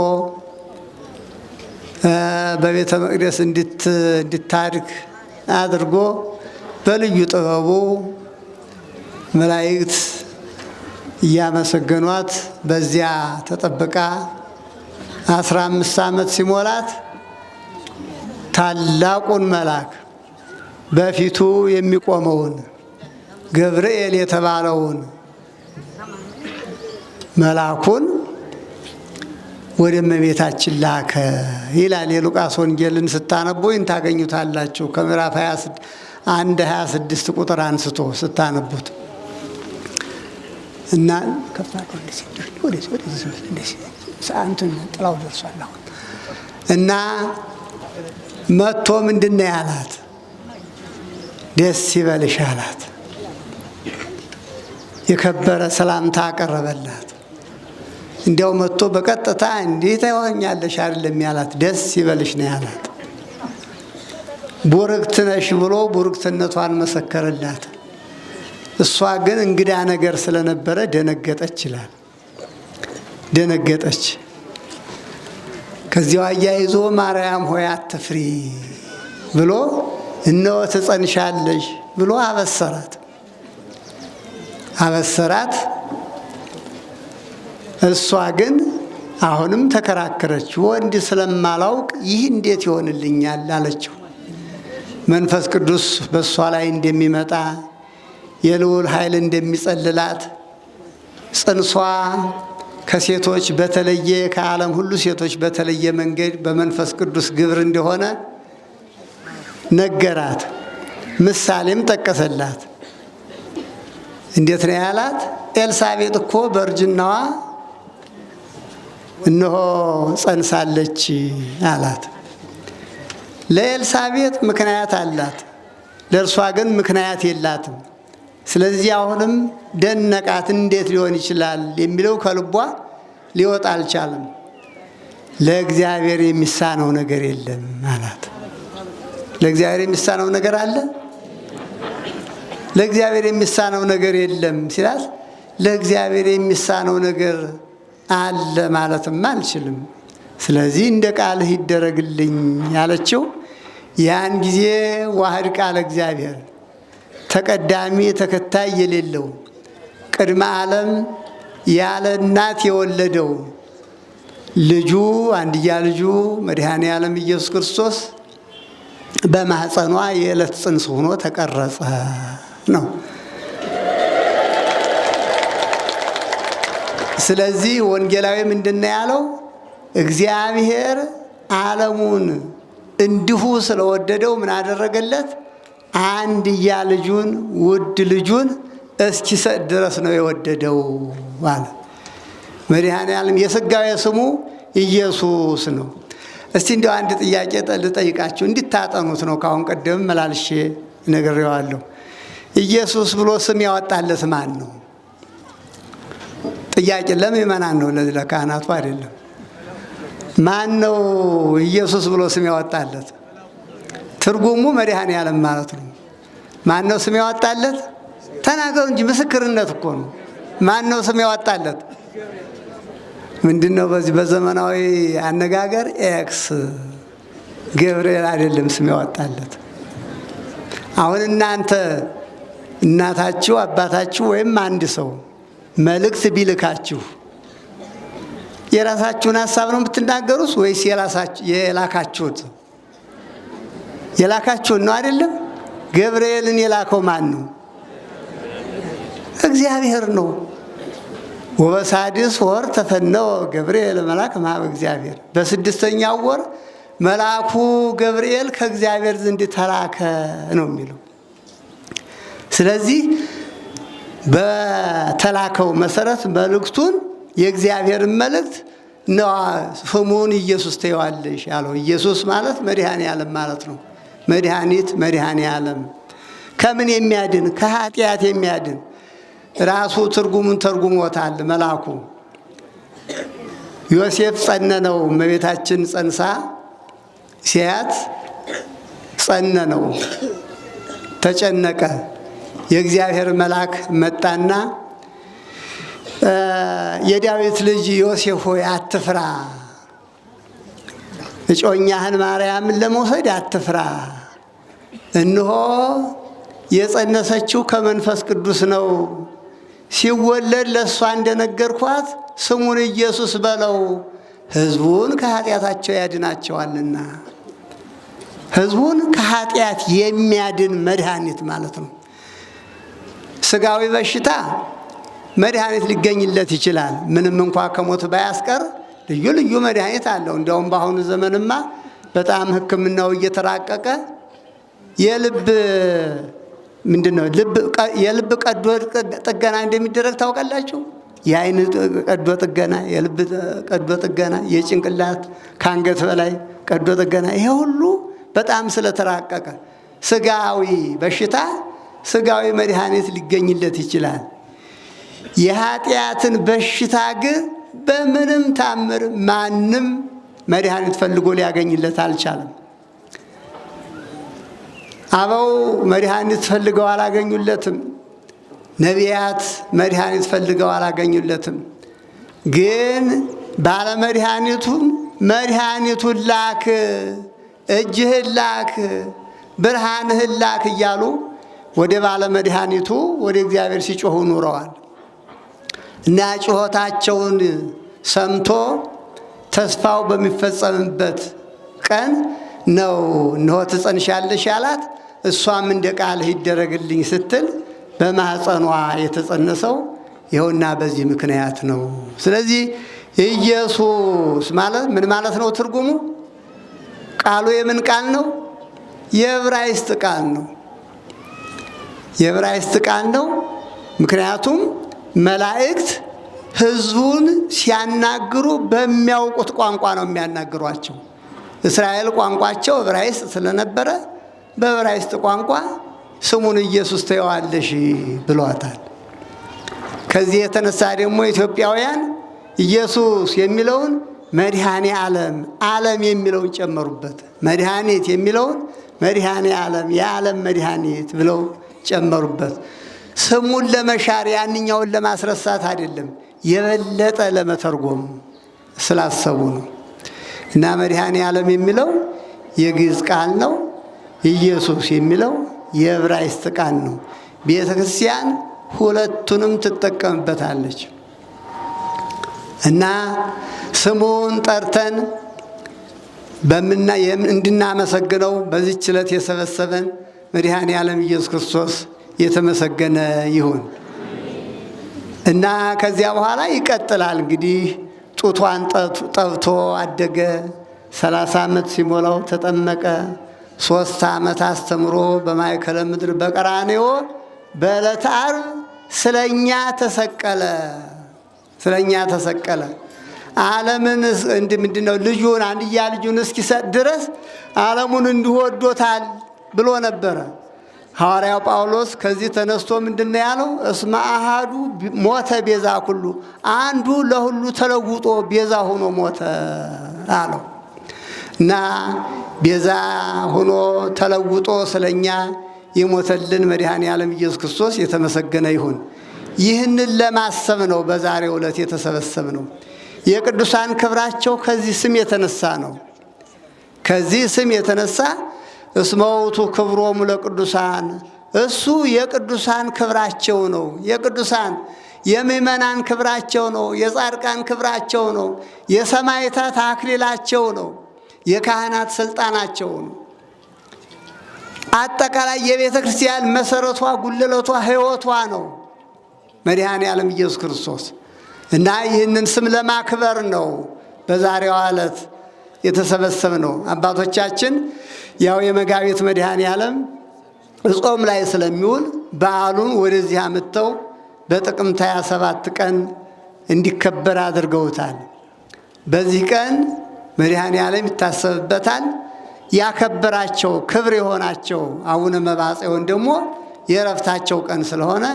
በቤተ መቅደስ እንድታድግ አድርጎ በልዩ ጥበቡ መላእክት እያመሰገኗት በዚያ ተጠብቃ 15 ዓመት ሲሞላት ታላቁን መልአክ በፊቱ የሚቆመውን ገብርኤል የተባለውን መልአኩን ወደ እመቤታችን ላከ ይላል። የሉቃስ ወንጌልን ስታነቡ ይህን ታገኙታላችሁ። ከምዕራፍ 1:26 ቁጥር አንስቶ ስታነቡት እና ጥላው ደርሷል። እና መጥቶ ምንድን ነው ያላት? ደስ ይበልሽ አላት። የከበረ ሰላምታ አቀረበላት። እንዲያው መጥቶ በቀጥታ እንዲህ ታይሆኛለሽ አይደለም ያላት፣ ደስ ይበልሽ ነው ያላት። ቡርክት ነሽ ብሎ ቡርክትነቷን መሰከረላት። እሷ ግን እንግዳ ነገር ስለነበረ ደነገጠች ይላል። ደነገጠች። ከዚያው አያይዞ ማርያም ሆይ አትፍሪ ብሎ እነሆ ትጸንሻለሽ ብሎ አበሰራት። እሷ ግን አሁንም ተከራከረች። ወንድ ስለማላውቅ ይህ እንዴት ይሆንልኛል አለችው። መንፈስ ቅዱስ በእሷ ላይ እንደሚመጣ የልዑል ኃይል እንደሚጸልላት ጽንሷ ከሴቶች በተለየ ከዓለም ሁሉ ሴቶች በተለየ መንገድ በመንፈስ ቅዱስ ግብር እንደሆነ ነገራት። ምሳሌም ጠቀሰላት። እንዴት ነው ያላት? ኤልሳቤጥ እኮ በእርጅናዋ እነሆ ጸንሳለች አላት። ለኤልሳቤጥ ምክንያት አላት፣ ለእርሷ ግን ምክንያት የላትም። ስለዚህ አሁንም ደነቃት። እንዴት ሊሆን ይችላል የሚለው ከልቧ ሊወጣ አልቻለም። ለእግዚአብሔር የሚሳነው ነገር የለም አላት። ለእግዚአብሔር የሚሳነው ነገር አለ? ለእግዚአብሔር የሚሳነው ነገር የለም ሲላት፣ ለእግዚአብሔር የሚሳነው ነገር አለ ማለትም አልችልም። ስለዚህ እንደ ቃልህ ይደረግልኝ ያለችው ያን ጊዜ ዋህድ ቃለ እግዚአብሔር ተቀዳሚ ተከታይ የሌለው ቅድመ ዓለም ያለ እናት የወለደው ልጁ አንድያ ልጁ መድኃኔ ዓለም ኢየሱስ ክርስቶስ በማኅፀኗ የዕለት ጽንስ ሆኖ ተቀረጸ ነው። ስለዚህ ወንጌላዊ ምንድነው ያለው? እግዚአብሔር ዓለሙን እንዲሁ ስለወደደው ምን አደረገለት? አንድያ ልጁን ውድ ልጁን እስኪሰጥ ድረስ ነው የወደደው አለ። መድኃኔ ዓለም የሥጋዌ ስሙ ኢየሱስ ነው። እስቲ እንዲያው አንድ ጥያቄ ልጠይቃችሁ እንድታጠኑት ነው። ካሁን ቀደም መላልሼ ነግሬዋለሁ። ኢየሱስ ብሎ ስም ያወጣለት ማን ነው? ጥያቄ ለምእመናን ነው፣ ለካህናቱ አይደለም። ማን ነው ኢየሱስ ብሎ ስም ያወጣለት? ትርጉሙ መድኃኔ ዓለም ማለት ነው። ማን ነው ስም ያወጣለት? ተናገሩ እንጂ ምስክርነት እኮ ነው። ማን ነው ስም ያወጣለት? ምንድነው? በዚህ በዘመናዊ አነጋገር ኤክስ ገብርኤል አይደለም ስም ያወጣለት። አሁን እናንተ እናታችሁ አባታችሁ ወይም አንድ ሰው መልእክት ቢልካችሁ የራሳችሁን ሀሳብ ነው የምትናገሩት ወይስ የላካችሁት? የላካችሁን ነው አይደለም? ገብርኤልን የላከው ማን ነው? እግዚአብሔር ነው። ወበሳድስ ወር ተፈነወ ገብርኤል መልአክ እምኀበ እግዚአብሔር። በስድስተኛው ወር መልአኩ ገብርኤል ከእግዚአብሔር ዘንድ ተላከ ነው የሚለው። ስለዚህ በተላከው መሰረት መልእክቱን የእግዚአብሔርን መልእክት ነው ስሙን ኢየሱስ ትይዋለሽ ያለው። ኢየሱስ ማለት መድኃኔ ዓለም ማለት ነው። መድኃኒት መድኃኔ ዓለም ከምን የሚያድን? ከኃጢአት የሚያድን ራሱ ትርጉሙን ተርጉሞታል መልአኩ። ዮሴፍ ጸነነው፣ እመቤታችን ጸንሳ ሲያት ጸነነው፣ ተጨነቀ። የእግዚአብሔር መልአክ መጣና የዳዊት ልጅ ዮሴፍ ሆይ አትፍራ፣ እጮኛህን ማርያምን ለመውሰድ አትፍራ፣ እነሆ የጸነሰችው ከመንፈስ ቅዱስ ነው፣ ሲወለድ ለእሷ እንደነገርኳት ስሙን ኢየሱስ በለው ሕዝቡን ከኃጢአታቸው ያድናቸዋልና። ሕዝቡን ከኃጢአት የሚያድን መድኃኒት ማለት ነው። ስጋዊ በሽታ መድኃኒት ሊገኝለት ይችላል። ምንም እንኳ ከሞት ባያስቀር ልዩ ልዩ መድኃኒት አለው። እንዲያውም በአሁኑ ዘመንማ በጣም ሕክምናው እየተራቀቀ የልብ የልብ ቀዶ ጥገና እንደሚደረግ ታውቃላችሁ? የአይን ቀዶ ጥገና፣ የልብ ቀዶ ጥገና፣ የጭንቅላት ከአንገት በላይ ቀዶ ጥገና፣ ይሄ ሁሉ በጣም ስለተራቀቀ ስጋዊ በሽታ ስጋዊ መድኃኒት ሊገኝለት ይችላል። የኃጢአትን በሽታ ግን በምንም ታምር ማንም መድኃኒት ፈልጎ ሊያገኝለት አልቻለም። አበው መድኃኒት ፈልገው አላገኙለትም። ነቢያት መድኃኒት ፈልገው አላገኙለትም። ግን ባለመድኃኒቱን መድኃኒቱን ላክ፣ እጅህን ላክ፣ ብርሃንህን ላክ እያሉ ወደ ባለመድኃኒቱ ወደ እግዚአብሔር ሲጮኹ ኑረዋል። እና ጩኸታቸውን ሰምቶ ተስፋው በሚፈጸምበት ቀን ነው እነሆ ትጸንሻለሽ ያላት። እሷም እንደ ቃልህ ይደረግልኝ ስትል በማኅፀኗ የተጸነሰው ይኸውና በዚህ ምክንያት ነው። ስለዚህ ኢየሱስ ማለት ምን ማለት ነው? ትርጉሙ ቃሉ የምን ቃል ነው? የዕብራይስጥ ቃል ነው። የዕብራይስጥ ቃል ነው። ምክንያቱም መላእክት ሕዝቡን ሲያናግሩ በሚያውቁት ቋንቋ ነው የሚያናግሯቸው። እስራኤል ቋንቋቸው ዕብራይስጥ ስለነበረ በዕብራይስጥ ቋንቋ ስሙን ኢየሱስ ትይዋለሽ ብሏታል። ከዚህ የተነሳ ደግሞ ኢትዮጵያውያን ኢየሱስ የሚለውን መድኃኔ ዓለም፣ ዓለም የሚለውን ጨመሩበት። መድኃኒት የሚለውን መድኃኔ ዓለም፣ የዓለም መድኃኒት ብለው ጨመሩበት። ስሙን ለመሻር ያንኛውን ለማስረሳት አይደለም፣ የበለጠ ለመተርጎም ስላሰቡ ነው። እና መድኃኔ ዓለም የሚለው የግዕዝ ቃል ነው። ኢየሱስ የሚለው የዕብራይስጥ ቃል ነው። ቤተ ክርስቲያን ሁለቱንም ትጠቀምበታለች። እና ስሙን ጠርተን እንድናመሰግነው በዚህች ዕለት የሰበሰበን መድኃኔ ዓለም ኢየሱስ ክርስቶስ የተመሰገነ ይሁን። እና ከዚያ በኋላ ይቀጥላል። እንግዲህ ጡቷን ጠብቶ አደገ። 30 ዓመት ሲሞላው ተጠመቀ። 3 ዓመት አስተምሮ በማእከለ ምድር በቀራንዮ በዕለተ ዓርብ ስለኛ ተሰቀለ። ስለኛ ተሰቀለ። ዓለምን ምንድነው ልጁን አንድያ ልጁን እስኪሰጥ ድረስ ዓለሙን እንዲወዶታል ብሎ ነበረ። ሐዋርያው ጳውሎስ ከዚህ ተነስቶ ምንድነው ያለው? እስመ አሐዱ ሞተ ቤዛ ኩሉ፣ አንዱ ለሁሉ ተለውጦ ቤዛ ሆኖ ሞተ አለው። እና ቤዛ ሆኖ ተለውጦ ስለኛ የሞተልን መድኃኔ ዓለም ኢየሱስ ክርስቶስ የተመሰገነ ይሁን። ይህንን ለማሰብ ነው በዛሬው ዕለት የተሰበሰብነው። የቅዱሳን ክብራቸው ከዚህ ስም የተነሳ ነው። ከዚህ ስም የተነሳ እስመ ውእቱ ክብሮሙ ለቅዱሳን፣ እሱ የቅዱሳን ክብራቸው ነው። የቅዱሳን የምእመናን ክብራቸው ነው። የጻድቃን ክብራቸው ነው። የሰማዕታት አክሊላቸው ነው። የካህናት ስልጣናቸው ነው። አጠቃላይ የቤተ ክርስቲያን መሰረቷ፣ ጉልለቷ፣ ሕይወቷ ነው መድኃኔ ዓለም ኢየሱስ ክርስቶስ። እና ይህንን ስም ለማክበር ነው በዛሬዋ ዕለት የተሰበሰብነው። አባቶቻችን ያው የመጋቢት መድኃኔ ዓለም ጾም ላይ ስለሚውል በዓሉን ወደዚህ አምጥተው በጥቅምት 27 ቀን እንዲከበር አድርገውታል። በዚህ ቀን መድኃኔ ዓለም ይታሰብበታል። ያከበራቸው ክብር የሆናቸው አቡነ መብዓ ጽዮን ደግሞ የዕረፍታቸው ቀን ስለሆነ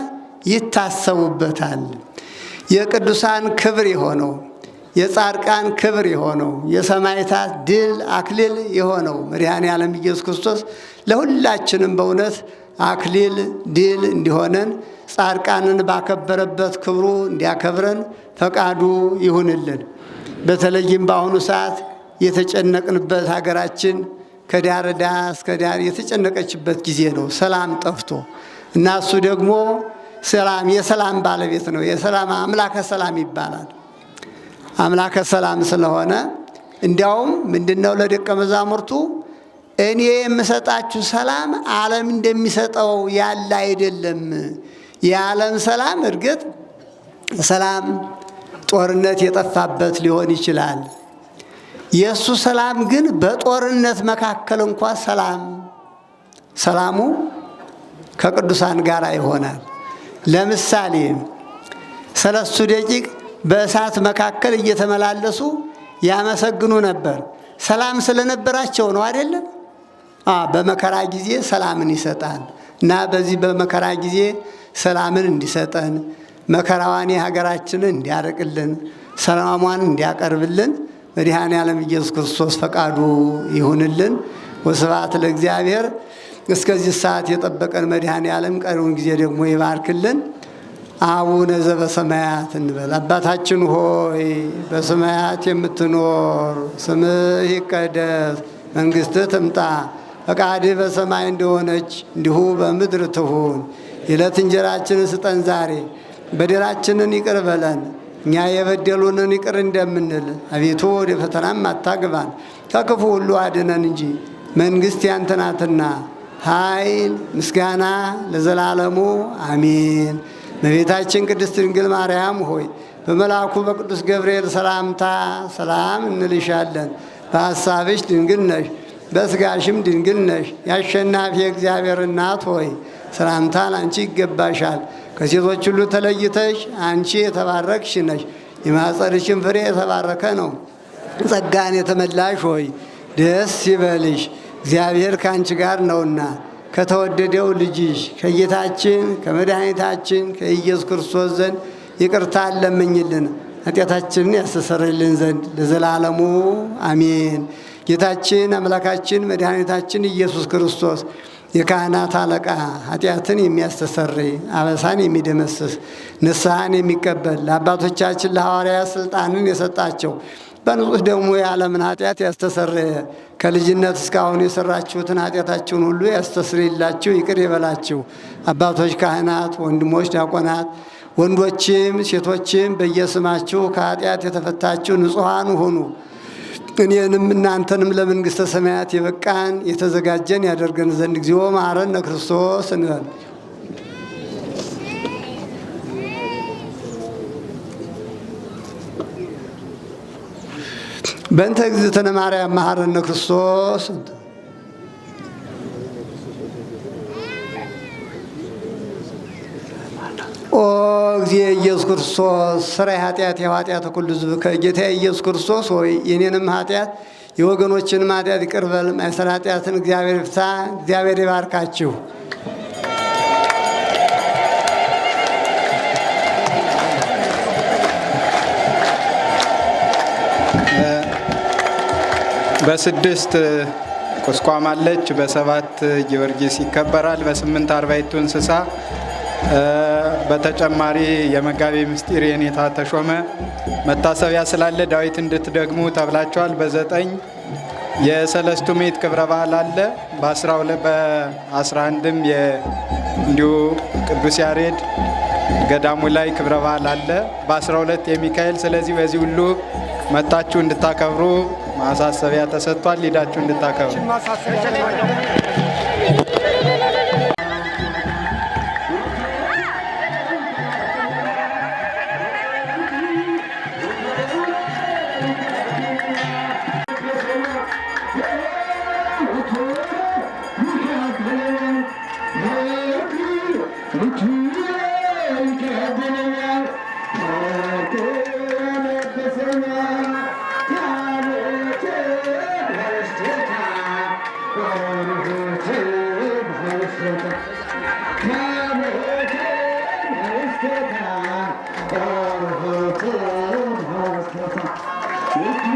ይታሰቡበታል። የቅዱሳን ክብር የሆነው የጻድቃን ክብር የሆነው የሰማዕታት ድል አክሊል የሆነው መድኃኔ ዓለም ኢየሱስ ክርስቶስ ለሁላችንም በእውነት አክሊል ድል እንዲሆነን ጻድቃንን ባከበረበት ክብሩ እንዲያከብረን ፈቃዱ ይሁንልን። በተለይም በአሁኑ ሰዓት የተጨነቅንበት ሀገራችን ከዳር እስከ ዳር የተጨነቀችበት ጊዜ ነው፣ ሰላም ጠፍቶ እና እሱ ደግሞ ሰላም የሰላም ባለቤት ነው። የሰላም አምላከ ሰላም ይባላል። አምላከ ሰላም ስለሆነ እንዲያውም ምንድነው ለደቀ መዛሙርቱ እኔ የምሰጣችሁ ሰላም ዓለም እንደሚሰጠው ያለ አይደለም። የዓለም ሰላም እርግጥ ሰላም ጦርነት የጠፋበት ሊሆን ይችላል። የእሱ ሰላም ግን በጦርነት መካከል እንኳ ሰላሙ ከቅዱሳን ጋር ይሆናል። ለምሳሌ 3 ደቂቅ በእሳት መካከል እየተመላለሱ ያመሰግኑ ነበር። ሰላም ስለነበራቸው ነው አይደለም? በመከራ ጊዜ ሰላምን ይሰጣል እና በዚህ በመከራ ጊዜ ሰላምን እንዲሰጠን መከራዋን የሀገራችንን እንዲያርቅልን ሰላሟን እንዲያቀርብልን መድኃኔ ዓለም ኢየሱስ ክርስቶስ ፈቃዱ ይሁንልን። ወስብሐት ለእግዚአብሔር። እስከዚህ ሰዓት የጠበቀን መድኃኔ ዓለም ቀሪውን ጊዜ ደግሞ ይባርክልን። አቡነ ዘበሰማያት እንበል። አባታችን ሆይ በሰማያት የምትኖር ስምህ ይቀደስ፣ መንግሥትህ ትምጣ፣ ፈቃድህ በሰማይ እንደሆነች እንዲሁ በምድር ትሁን። የዕለት እንጀራችንን ስጠን ዛሬ፣ በደላችንን ይቅር በለን እኛ የበደሉንን ይቅር እንደምንል፣ አቤቱ ወደ ፈተናም አታግባን ከክፉ ሁሉ አድነን እንጂ መንግሥት ያንተ ናትና ኃይል፣ ምስጋና ለዘላለሙ አሜን። እመቤታችን ቅድስት ድንግል ማርያም ሆይ በመልአኩ በቅዱስ ገብርኤል ሰላምታ ሰላም እንልሻለን። በሐሳብሽ ድንግል ነሽ፣ በሥጋሽም ድንግል ነሽ። የአሸናፊ የእግዚአብሔር እናት ሆይ ሰላምታ ላንቺ ይገባሻል። ከሴቶች ሁሉ ተለይተሽ አንቺ የተባረክሽ ነሽ፣ የማኅፀንሽም ፍሬ የተባረከ ነው። ጸጋን የተመላሽ ሆይ ደስ ይበልሽ፣ እግዚአብሔር ከአንቺ ጋር ነውና ከተወደደው ልጅሽ ከጌታችን ከመድኃኒታችን ከኢየሱስ ክርስቶስ ዘንድ ይቅርታን ለምኝልን ኃጢአታችንን ያስተሰርይልን ዘንድ ለዘላለሙ አሜን። ጌታችን አምላካችን መድኃኒታችን ኢየሱስ ክርስቶስ የካህናት አለቃ ኃጢአትን የሚያስተሰርይ አበሳን የሚደመስስ ንስሐን የሚቀበል ለአባቶቻችን ለሐዋርያት ሥልጣንን የሰጣቸው በንጹሕ ደግሞ የዓለምን ኃጢአት ያስተሰረየ ከልጅነት እስካሁን የሰራችሁትን ኃጢአታችሁን ሁሉ ያስተስርይላችሁ ይቅር ይበላችሁ። አባቶች ካህናት፣ ወንድሞች ዲያቆናት፣ ወንዶችም ሴቶችም በየስማችሁ ከኃጢአት የተፈታችሁ ንጹሐን ሁኑ። እኔንም እናንተንም ለመንግሥተ ሰማያት የበቃን የተዘጋጀን ያደርገን ዘንድ እግዚኦ መሐረነ ክርስቶስ እንበል። በእንተ እግዝእትነ ማርያም መሐረነ ክርስቶስ። ኦ እግዚእ ኢየሱስ ክርስቶስ ሥራይ ኃጢአት የኃጢአት ኩሉ ሕዝብ ከጌታ ኢየሱስ ክርስቶስ ሆይ የኔንም ኃጢአት የወገኖችንም ኃጢአት ይቅር በል። ማይሰራ ኃጢአትን እግዚአብሔር ይፍታ። እግዚአብሔር ይባርካችሁ። በ6 ቁስቋም አለች፣ በ7 ጊዮርጊስ ይከበራል፣ በ8 አርባዕቱ እንስሳ። በተጨማሪ የመጋቤ ምስጢር የኔታ ተሾመ መታሰቢያ ስላለ ዳዊት እንድትደግሙ ተብላችኋል። በ9 የሰለስቱ ምዕት ክብረ በዓል አለ። በ11ም እንዲሁ ቅዱስ ያሬድ ገዳሙ ላይ ክብረ በዓል አለ። በ12 የሚካኤል። ስለዚህ በዚህ ሁሉ መጣችሁ እንድታከብሩ ማሳሰቢያ ተሰጥቷል። ሊዳችሁ እንድታከብሩ Yeah.